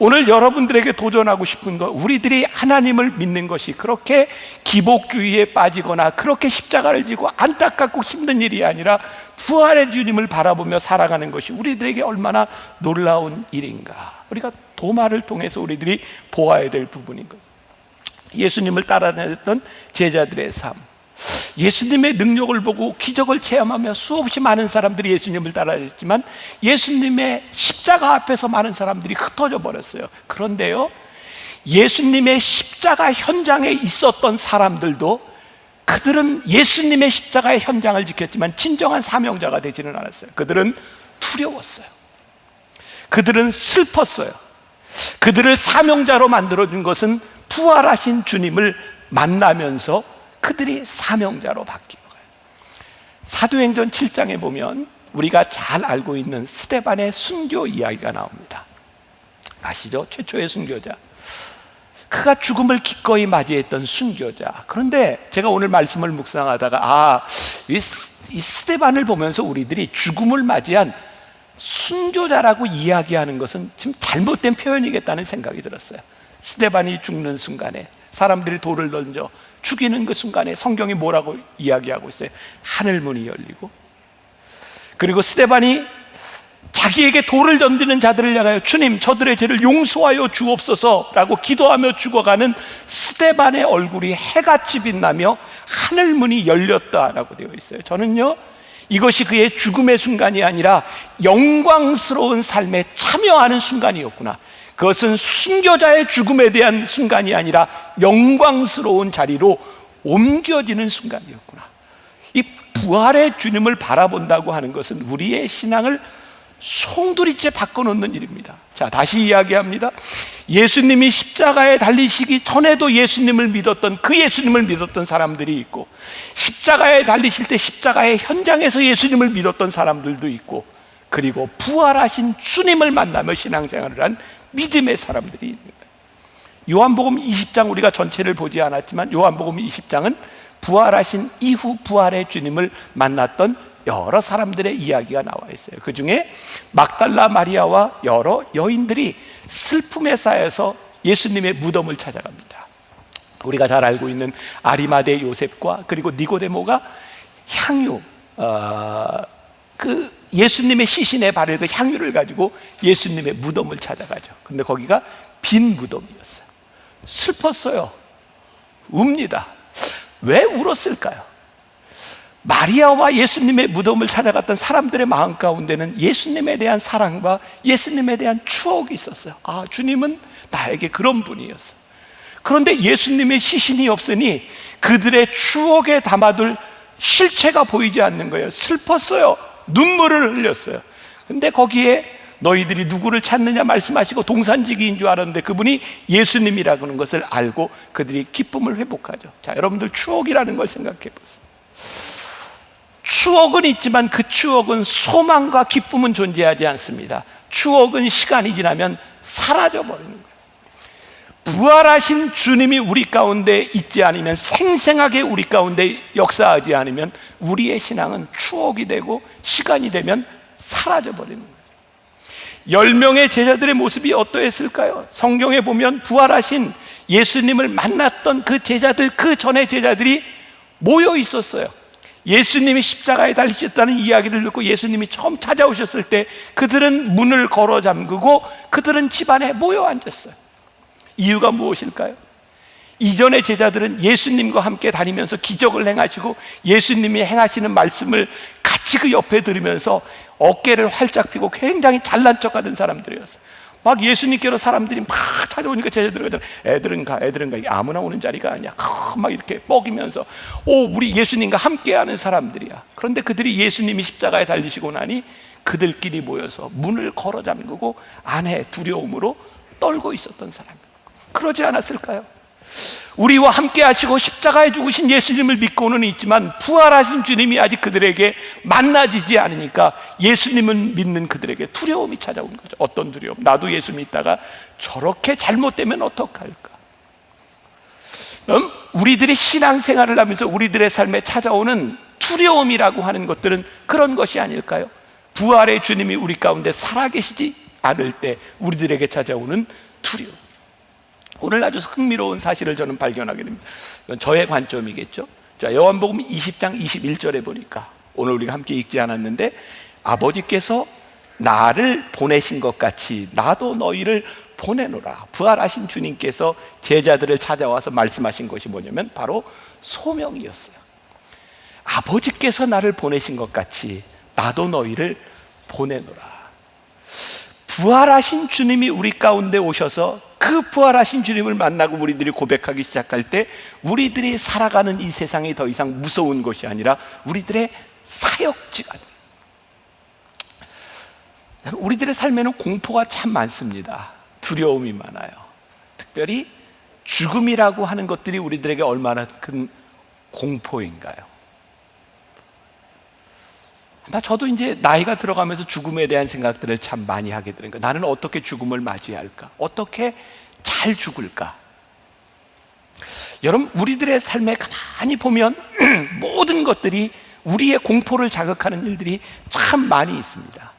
오늘 여러분들에게 도전하고 싶은 거, 우리들이 하나님을 믿는 것이 그렇게 기복주의에 빠지거나 그렇게 십자가를 지고 안타깝고 힘든 일이 아니라 부활의 주님을 바라보며 살아가는 것이 우리들에게 얼마나 놀라운 일인가, 우리가 도마를 통해서 우리들이 보아야 될 부분인 거예요. 예수님을 따라다녔던 제자들의 삶, 예수님의 능력을 보고 기적을 체험하며 수없이 많은 사람들이 예수님을 따라했지만 예수님의 십자가 앞에서 많은 사람들이 흩어져 버렸어요. 그런데요, 예수님의 십자가 현장에 있었던 사람들도, 그들은 예수님의 십자가의 현장을 지켰지만 진정한 사명자가 되지는 않았어요. 그들은 두려웠어요. 그들은 슬펐어요. 그들을 사명자로 만들어준 것은 부활하신 주님을 만나면서 그들이 사명자로 바뀌는 거예요. 사도행전 7장에 보면 우리가 잘 알고 있는 스데반의 순교 이야기가 나옵니다. 아시죠? 최초의 순교자. 그가 죽음을 기꺼이 맞이했던 순교자. 그런데 제가 오늘 말씀을 묵상하다가 이 스데반을 보면서 우리들이 죽음을 맞이한 순교자라고 이야기하는 것은 지금 잘못된 표현이겠다는 생각이 들었어요. 스데반이 죽는 순간에, 사람들이 돌을 던져 죽이는 그 순간에 성경이 뭐라고 이야기하고 있어요? 하늘 문이 열리고, 그리고 스데반이 자기에게 돌을 던지는 자들을 향하여 주님 저들의 죄를 용서하여 주옵소서라고 기도하며 죽어가는 스데반의 얼굴이 해같이 빛나며 하늘문이 열렸다라고 되어 있어요. 저는요, 이것이 그의 죽음의 순간이 아니라 영광스러운 삶에 참여하는 순간이었구나, 그것은 순교자의 죽음에 대한 순간이 아니라 영광스러운 자리로 옮겨지는 순간이었구나. 이 부활의 주님을 바라본다고 하는 것은 우리의 신앙을 송두리째 바꿔놓는 일입니다. 자, 다시 이야기합니다. 예수님이 십자가에 달리시기 전에도 예수님을 믿었던, 그 예수님을 믿었던 사람들이 있고, 십자가에 달리실 때 십자가의 현장에서 예수님을 믿었던 사람들도 있고, 그리고 부활하신 주님을 만나며 신앙생활을 한 믿음의 사람들이 있는 거예요. 요한복음 20장, 우리가 전체를 보지 않았지만 요한복음 20장은 부활하신 이후 부활의 주님을 만났던 여러 사람들의 이야기가 나와 있어요. 그 중에 막달라 마리아와 여러 여인들이 슬픔에 쌓여서 예수님의 무덤을 찾아갑니다. 우리가 잘 알고 있는 아리마대 요셉과 그리고 니고데모가 향유, 그 예수님의 시신에 바를 그 향유를 가지고 예수님의 무덤을 찾아가죠. 근데 거기가 빈 무덤이었어요. 슬펐어요. 웁니다. 왜 울었을까요? 마리아와 예수님의 무덤을 찾아갔던 사람들의 마음 가운데는 예수님에 대한 사랑과 예수님에 대한 추억이 있었어요. 아, 주님은 나에게 그런 분이었어. 그런데 예수님의 시신이 없으니 그들의 추억에 담아둘 실체가 보이지 않는 거예요. 슬펐어요. 눈물을 흘렸어요. 근데 거기에 너희들이 누구를 찾느냐 말씀하시고 동산지기인 줄 알았는데 그분이 예수님이라는 것을 알고 그들이 기쁨을 회복하죠. 자, 여러분들 추억이라는 걸 생각해 보세요. 추억은 있지만 그 추억은 소망과 기쁨은 존재하지 않습니다. 추억은 시간이 지나면 사라져 버리는 거예요. 부활하신 주님이 우리 가운데 있지 않으면, 생생하게 우리 가운데 역사하지 않으면 우리의 신앙은 추억이 되고 시간이 되면 사라져 버리는 거예요. 10명의 제자들의 모습이 어떠했을까요? 성경에 보면 부활하신 예수님을 만났던 그 제자들, 그 전의 제자들이 모여 있었어요. 예수님이 십자가에 달리셨다는 이야기를 듣고 예수님이 처음 찾아오셨을 때 그들은 문을 걸어 잠그고 그들은 집안에 모여 앉았어요. 이유가 무엇일까요? 이전의 제자들은 예수님과 함께 다니면서 기적을 행하시고 예수님이 행하시는 말씀을 같이 그 옆에 들으면서 어깨를 활짝 펴고 굉장히 잘난 척하던 사람들이었어요. 막 예수님께로 사람들이 막 찾아오니까 제자들이 애들은 가 아무나 오는 자리가 아니야. 막 이렇게 뻐기면서 우리 예수님과 함께하는 사람들이야. 그런데 그들이 예수님이 십자가에 달리시고 나니 그들끼리 모여서 문을 걸어 잠그고 안에 두려움으로 떨고 있었던 사람이에요. 그러지 않았을까요? 우리와 함께 하시고 십자가에 죽으신 예수님을 믿고는 있지만 부활하신 주님이 아직 그들에게 만나지지 않으니까 예수님을 믿는 그들에게 두려움이 찾아오는 거죠. 어떤 두려움? 나도 예수 믿다가 저렇게 잘못되면 어떡할까? 우리들이 신앙생활을 하면서 우리들의 삶에 찾아오는 두려움이라고 하는 것들은 그런 것이 아닐까요? 부활의 주님이 우리 가운데 살아계시지 않을 때 우리들에게 찾아오는 두려움. 오늘 아주 흥미로운 사실을 저는 발견하게 됩니다. 이건 저의 관점이겠죠. 자, 요한복음 20장 21절에 보니까 오늘 우리가 함께 읽지 않았는데 아버지께서 나를 보내신 것 같이 나도 너희를 보내노라. 부활하신 주님께서 제자들을 찾아와서 말씀하신 것이 뭐냐면 바로 소명이었어요. 아버지께서 나를 보내신 것 같이 나도 너희를 보내노라. 부활하신 주님이 우리 가운데 오셔서 그 부활하신 주님을 만나고 우리들이 고백하기 시작할 때 우리들이 살아가는 이 세상이 더 이상 무서운 것이 아니라 우리들의 사역지가 돼요. 우리들의 삶에는 공포가 참 많습니다. 두려움이 많아요. 특별히 죽음이라고 하는 것들이 우리들에게 얼마나 큰 공포인가요? 저도 이제 나이가 들어가면서 죽음에 대한 생각들을 참 많이 하게 되는 거예요. 나는 어떻게 죽음을 맞이할까? 어떻게 잘 죽을까? 여러분, 우리들의 삶에 가만히 보면 모든 것들이 우리의 공포를 자극하는 일들이 참 많이 있습니다.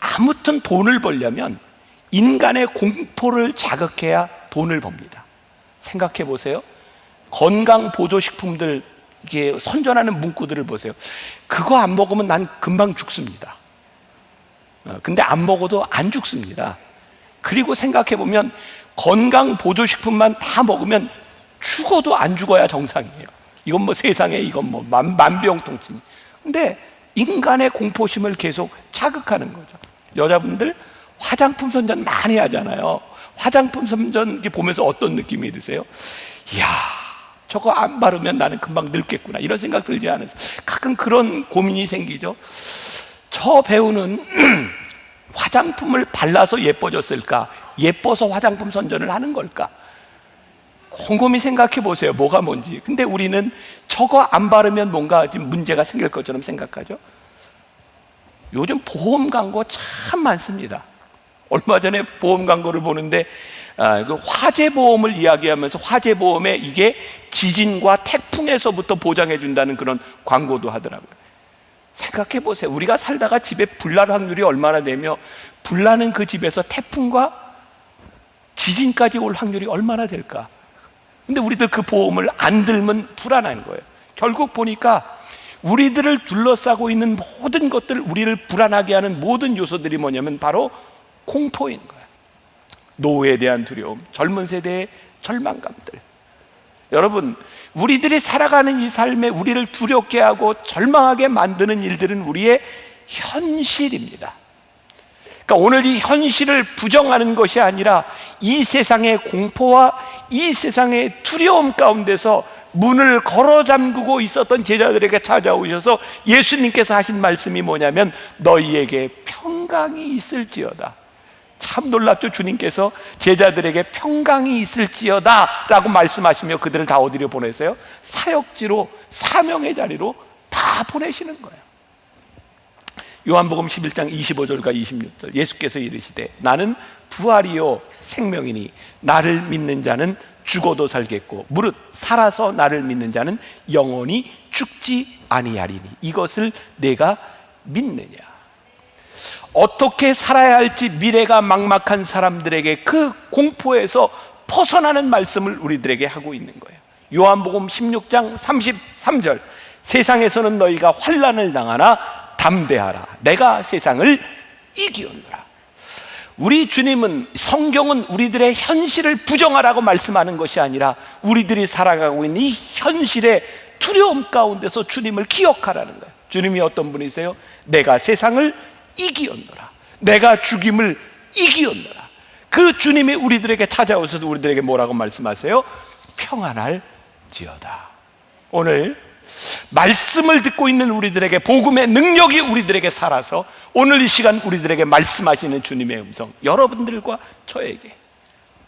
아무튼 돈을 벌려면 인간의 공포를 자극해야 돈을 법니다. 생각해 보세요. 건강보조식품들 이게 선전하는 문구들을 보세요. 그거 안 먹으면 난 금방 죽습니다. 근데 안 먹어도 안 죽습니다. 그리고 생각해 보면 건강 보조식품만 다 먹으면 죽어도 안 죽어야 정상이에요. 이건 뭐 세상에 이건 뭐 만병통치. 근데 인간의 공포심을 계속 자극하는 거죠. 여자분들 화장품 선전 많이 하잖아요. 화장품 선전 이렇게 보면서 어떤 느낌이 드세요? 이야, 저거 안 바르면 나는 금방 늙겠구나, 이런 생각 들지 않으세요? 가끔 그런 고민이 생기죠. 저 배우는 화장품을 발라서 예뻐졌을까? 예뻐서 화장품 선전을 하는 걸까? 곰곰이 생각해 보세요. 뭐가 뭔지. 근데 우리는 저거 안 바르면 뭔가 지금 문제가 생길 것처럼 생각하죠. 요즘 보험 광고 참 많습니다. 얼마 전에 보험 광고를 보는데 그 화재 보험을 이야기하면서 화재 보험에 이게 지진과 태풍에서부터 보장해 준다는 그런 광고도 하더라고요. 생각해 보세요. 우리가 살다가 집에 불날 확률이 얼마나 되며 불나는 그 집에서 태풍과 지진까지 올 확률이 얼마나 될까? 근데 우리들 그 보험을 안 들면 불안한 거예요. 결국 보니까 우리들을 둘러싸고 있는 모든 것들, 우리를 불안하게 하는 모든 요소들이 뭐냐면 바로 공포인 거예요. 노후에 대한 두려움, 젊은 세대의 절망감들. 여러분, 우리들이 살아가는 이 삶에 우리를 두렵게 하고 절망하게 만드는 일들은 우리의 현실입니다. 그러니까 오늘 이 현실을 부정하는 것이 아니라 이 세상의 공포와 이 세상의 두려움 가운데서 문을 걸어 잠그고 있었던 제자들에게 찾아오셔서 예수님께서 하신 말씀이 뭐냐면 너희에게 평강이 있을지어다. 참 놀랍죠. 주님께서 제자들에게 평강이 있을지어다 라고 말씀하시며 그들을 다 어디로 보내세요? 사역지로, 사명의 자리로 다 보내시는 거예요. 요한복음 11장 25절과 26절, 예수께서 이르시되 나는 부활이요 생명이니 나를 믿는 자는 죽어도 살겠고 무릇 살아서 나를 믿는 자는 영원히 죽지 아니하리니 이것을 내가 믿느냐. 어떻게 살아야 할지 미래가 막막한 사람들에게 그 공포에서 벗어나는 말씀을 우리들에게 하고 있는 거예요. 요한복음 16장 33절, 세상에서는 너희가 환난을 당하나 담대하라, 내가 세상을 이기었노라. 우리 주님은, 성경은 우리들의 현실을 부정하라고 말씀하는 것이 아니라 우리들이 살아가고 있는 이 현실의 두려움 가운데서 주님을 기억하라는 거예요. 주님이 어떤 분이세요? 내가 세상을 이기었노라, 내가 죽임을 이기었노라. 그 주님이 우리들에게 찾아오셔서 우리들에게 뭐라고 말씀하세요? 평안할지어다. 오늘 말씀을 듣고 있는 우리들에게 복음의 능력이 우리들에게 살아서 오늘 이 시간 우리들에게 말씀하시는 주님의 음성, 여러분들과 저에게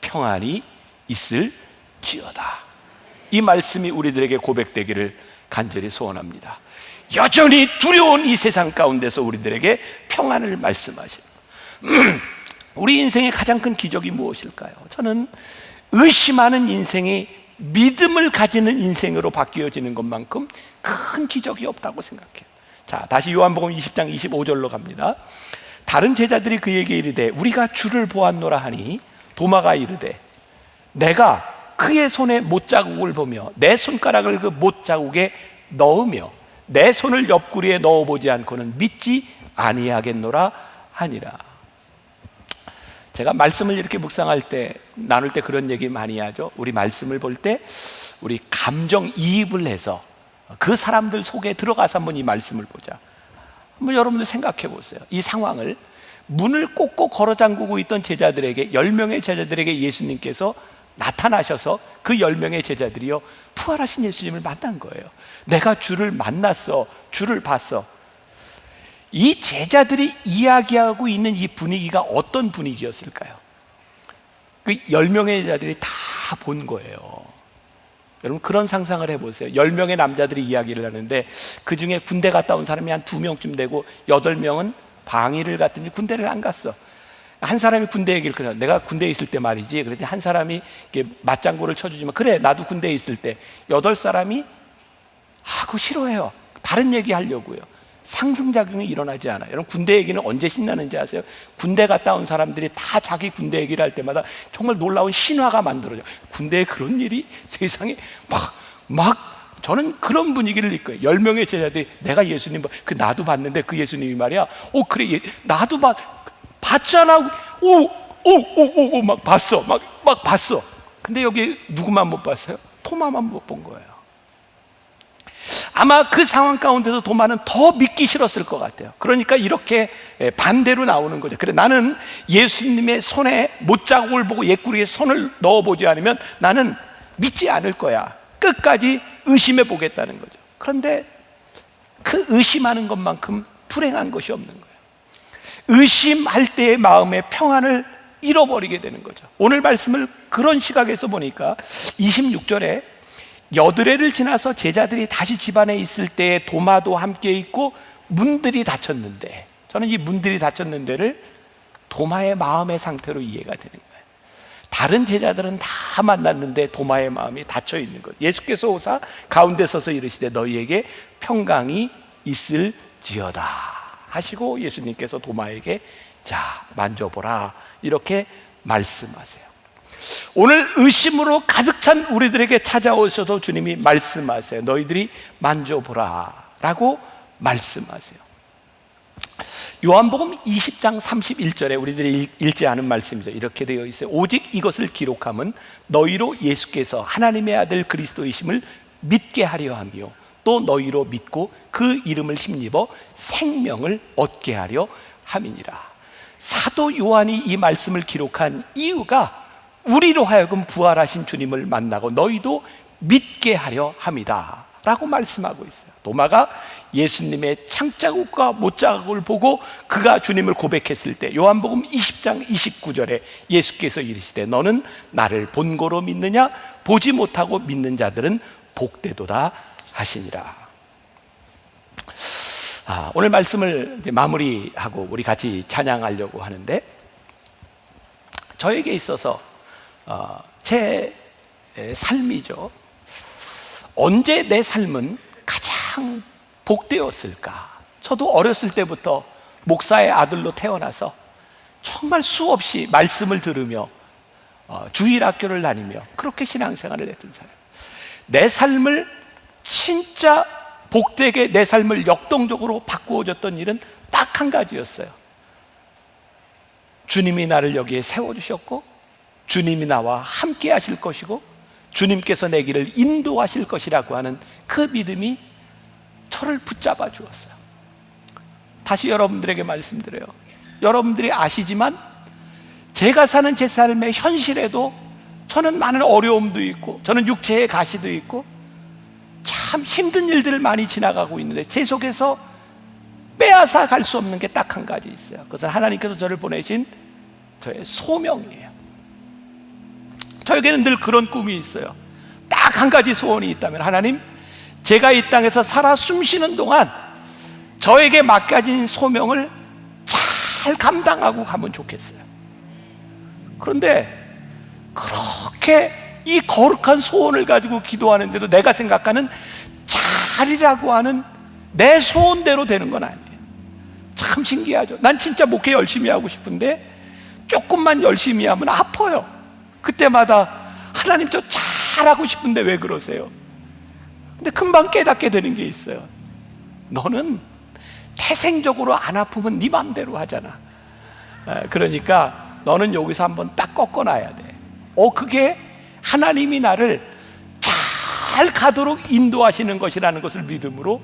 평안이 있을지어다, 이 말씀이 우리들에게 고백되기를 간절히 소원합니다. 여전히 두려운 이 세상 가운데서 우리들에게 평안을 말씀하시는 우리 인생의 가장 큰 기적이 무엇일까요? 저는 의심하는 인생이 믿음을 가지는 인생으로 바뀌어지는 것만큼 큰 기적이 없다고 생각해요. 자, 다시 요한복음 20장 25절로 갑니다. 다른 제자들이 그에게 이르되 우리가 주를 보았노라 하니 도마가 이르되 내가 그의 손에 못자국을 보며 내 손가락을 그 못자국에 넣으며 내 손을 옆구리에 넣어보지 않고는 믿지 아니하겠노라 하니라. 제가 말씀을 이렇게 묵상할 때, 나눌 때 그런 얘기 많이 하죠. 우리 말씀을 볼 때 우리 감정이입을 해서 그 사람들 속에 들어가서 한번 이 말씀을 보자. 한번 여러분들 생각해 보세요. 이 상황을, 문을 꼭꼭 걸어 잠그고 있던 제자들에게, 10명의 제자들에게 예수님께서 나타나셔서 그 10명의 제자들이요 부활하신 예수님을 만난 거예요. 내가 주를 만났어, 주를 봤어. 이 제자들이 이야기하고 있는 이 분위기가 어떤 분위기였을까요? 그 10명의 제자들이 다 본 거예요. 여러분 그런 상상을 해보세요. 10명의 남자들이 이야기를 하는데 그 중에 군대 갔다 온 사람이 한 2명쯤 되고 8명은 방위를 갔더니 군대를 안 갔어. 한 사람이 군대 얘기를 그래. 내가 군대에 있을 때 말이지. 그랬더니 한 사람이 이렇게 맞장구를 쳐주지만 그래 나도 군대에 있을 때. 8사람이 그거 싫어해요. 다른 얘기 하려고요. 상승작용이 일어나지 않아요. 여러분 군대 얘기는 언제 신나는지 아세요? 군대 갔다 온 사람들이 다 자기 군대 얘기를 할 때마다 정말 놀라운 신화가 만들어져요. 군대에 그런 일이 세상에 막 저는 그런 분위기를 이끌어요. 10명의 제자들이 내가 예수님 나도 봤는데 그 예수님이 말이야. 그래 나도 봤잖아. 막 봤어. 막 봤어. 근데 여기 누구만 못 봤어요? 토마만 못 본 거예요. 아마 그 상황 가운데서 도마는 더 믿기 싫었을 것 같아요. 그러니까 이렇게 반대로 나오는 거죠. 그래, 나는 예수님의 손에 못자국을 보고 옛구리에 손을 넣어보지 않으면 나는 믿지 않을 거야. 끝까지 의심해 보겠다는 거죠. 그런데 그 의심하는 것만큼 불행한 것이 없는 거예요. 의심할 때의 마음의 평안을 잃어버리게 되는 거죠. 오늘 말씀을 그런 시각에서 보니까 26절에 여드레를 지나서 제자들이 다시 집안에 있을 때에 도마도 함께 있고 문들이 닫혔는데, 저는 이 문들이 닫혔는데를 도마의 마음의 상태로 이해가 되는 거예요. 다른 제자들은 다 만났는데 도마의 마음이 닫혀 있는 것. 예수께서 오사 가운데 서서 이르시되 너희에게 평강이 있을지어다 하시고 예수님께서 도마에게 자 만져보라 이렇게 말씀하세요. 오늘 의심으로 가득 찬 우리들에게 찾아오셔도 주님이 말씀하세요. 너희들이 만져보라 라고 말씀하세요. 요한복음 20장 31절에 우리들이 읽지 않은 말씀이죠. 이렇게 되어 있어요. 오직 이것을 기록함은 너희로 예수께서 하나님의 아들 그리스도이심을 믿게 하려 하며 또 너희로 믿고 그 이름을 힘입어 생명을 얻게 하려 함이니라. 사도 요한이 이 말씀을 기록한 이유가 우리로 하여금 부활하신 주님을 만나고 너희도 믿게 하려 함이다 라고 말씀하고 있어요. 도마가 예수님의 창자국과 못자국을 보고 그가 주님을 고백했을 때 요한복음 20장 29절에 예수께서 이르시되 너는 나를 본고로 믿느냐? 보지 못하고 믿는 자들은 복되도다 하시니라. 오늘 말씀을 이제 마무리하고 우리 같이 찬양하려고 하는데, 저에게 있어서 제 삶이죠. 언제 내 삶은 가장 복되었을까? 저도 어렸을 때부터 목사의 아들로 태어나서 정말 수없이 말씀을 들으며 주일학교를 다니며 그렇게 신앙생활을 했던 사람. 내 삶을 진짜 복되게 내 삶을 역동적으로 바꾸어줬던 일은 딱 한 가지였어요. 주님이 나를 여기에 세워주셨고 주님이 나와 함께 하실 것이고 주님께서 내 길을 인도하실 것이라고 하는 그 믿음이 저를 붙잡아 주었어요. 다시 여러분들에게 말씀드려요. 여러분들이 아시지만 제가 사는 제 삶의 현실에도 저는 많은 어려움도 있고 저는 육체의 가시도 있고 참 힘든 일들을 많이 지나가고 있는데 제 속에서 빼앗아 갈 수 없는 게 딱 한 가지 있어요. 그것은 하나님께서 저를 보내신 저의 소명이에요. 저에게는 늘 그런 꿈이 있어요. 딱 한 가지 소원이 있다면, 하나님, 제가 이 땅에서 살아 숨쉬는 동안 저에게 맡겨진 소명을 잘 감당하고 가면 좋겠어요. 그런데 그렇게 이 거룩한 소원을 가지고 기도하는데도 내가 생각하는 잘이라고 하는 내 소원대로 되는 건 아니에요. 참 신기하죠. 난 진짜 목회 열심히 하고 싶은데 조금만 열심히 하면 아파요. 그때마다 하나님 저 잘하고 싶은데 왜 그러세요? 근데 금방 깨닫게 되는 게 있어요. 너는 태생적으로 안 아프면 네 맘대로 하잖아. 그러니까 너는 여기서 한번 딱 꺾어놔야 돼. 그게 하나님이 나를 잘 가도록 인도하시는 것이라는 것을 믿음으로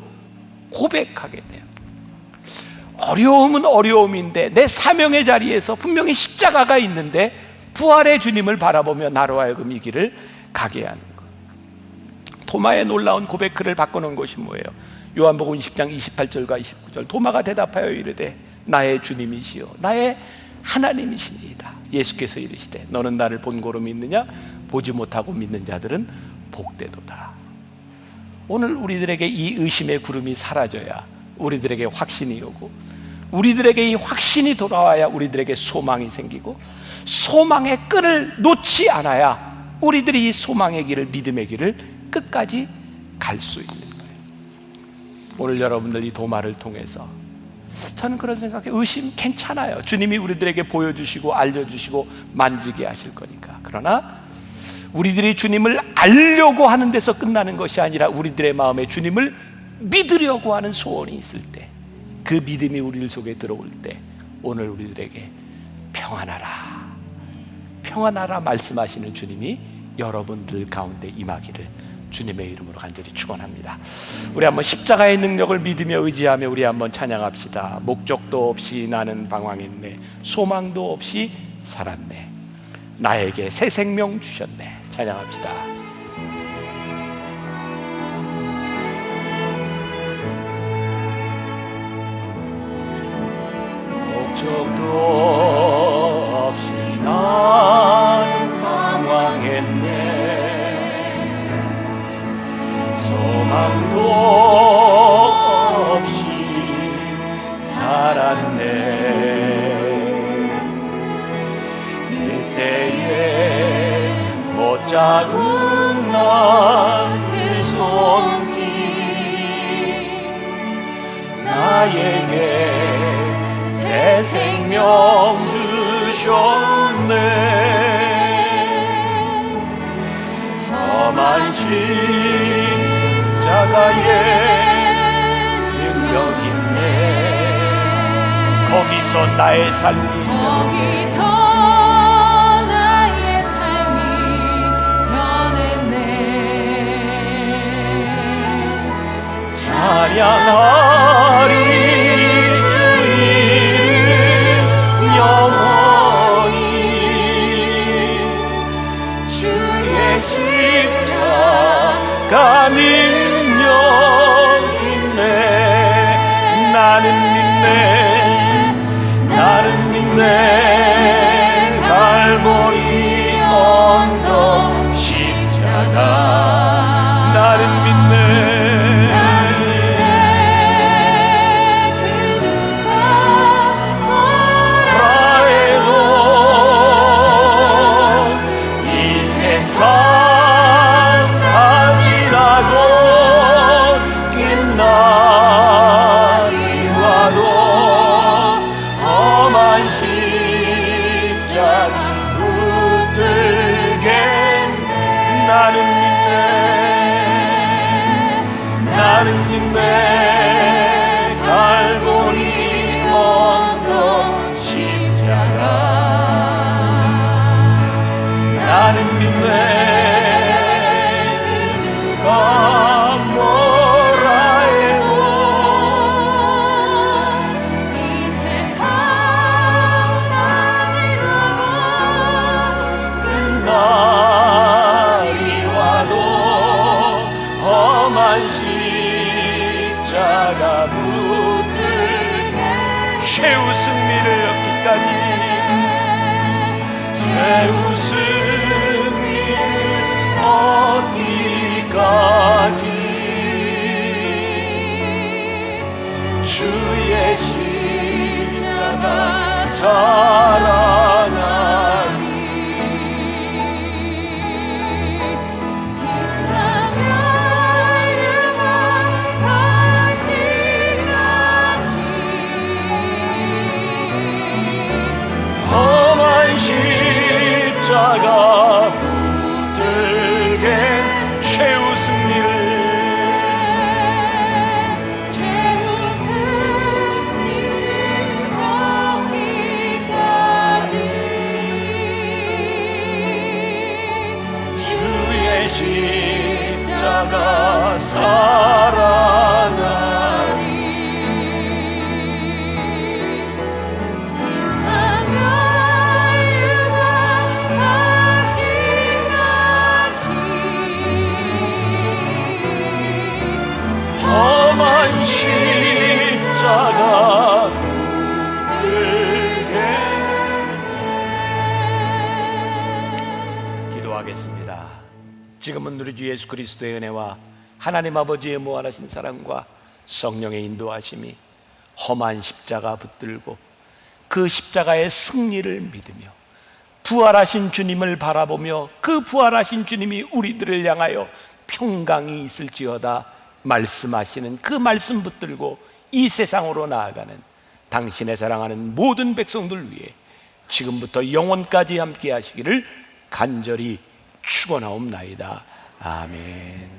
고백하게 돼요. 어려움은 어려움인데 내 사명의 자리에서 분명히 십자가가 있는데 부활의 주님을 바라보며 나로 하여금 이 길을 가게 하는 것. 도마의 놀라운 고백글을 바꾸는 것이 뭐예요? 요한복음 20장 28절과 29절. 도마가 대답하여 이르되 나의 주님이시여 나의 하나님이시니이다. 예수께서 이르시되 너는 나를 본고로 믿느냐? 보지 못하고 믿는 자들은 복되도다. 오늘 우리들에게 이 의심의 구름이 사라져야 우리들에게 확신이 오고, 우리들에게 이 확신이 돌아와야 우리들에게 소망이 생기고, 소망의 끈을 놓지 않아야 우리들이 이 소망의 길을, 믿음의 길을 끝까지 갈 수 있는 거예요. 오늘 여러분들 이 도마를 통해서 저는 그런 생각에 의심 괜찮아요. 주님이 우리들에게 보여주시고 알려주시고 만지게 하실 거니까. 그러나 우리들이 주님을 알려고 하는 데서 끝나는 것이 아니라 우리들의 마음에 주님을 믿으려고 하는 소원이 있을 때, 그 믿음이 우리 속에 들어올 때 오늘 우리들에게 평안하라, 평안하라 말씀하시는 주님이 여러분들 가운데 임하기를 주님의 이름으로 간절히 축원합니다. 우리 한번 십자가의 능력을 믿으며 의지하며 우리 한번 찬양합시다. 목적도 없이 나는 방황했네, 소망도 없이 살았네, 나에게 새 생명 주셨네. 찬양합시다. 목적도 없이 나는 방황했네, 소망도 없이 살았네. 그때에 못 잡은 난 그 손길 나에게 새 생명 주셨네. 험한 십자가에 능력 있네. 거기서 나의 삶이 찬양하리 주님 영원히. 주의 십자가 능력 있네. 나는 믿네 갈보리 언덕 십자가. 나는 믿네 갈보리 언덕 십자가. 나는 믿네 그 누가 뭐라 해도 이 세상 다 지나고 끝날이 와도 험한 십자가 붙들게 최후 승리를 얻기까지, 최후 승리를 얻기까지 주의 십자가 자라나리. 십자가 붙들게 최후 승리를 얻기까지 주의 십자가 살아나리. 험한 십자가 붙들게. 기도하겠습니다. 지금은 우리 주 예수 그리스도의 은혜와 하나님 아버지의 무한하신 사랑과 성령의 인도하심이 험한 십자가 붙들고 그 십자가의 승리를 믿으며 부활하신 주님을 바라보며 그 부활하신 주님이 우리들을 향하여 평강이 있을지어다 말씀하시는 그 말씀 붙들고 이 세상으로 나아가는 당신의 사랑하는 모든 백성들 위해 지금부터 영원까지 함께 하시기를 간절히 축원하옵나이다. 아멘.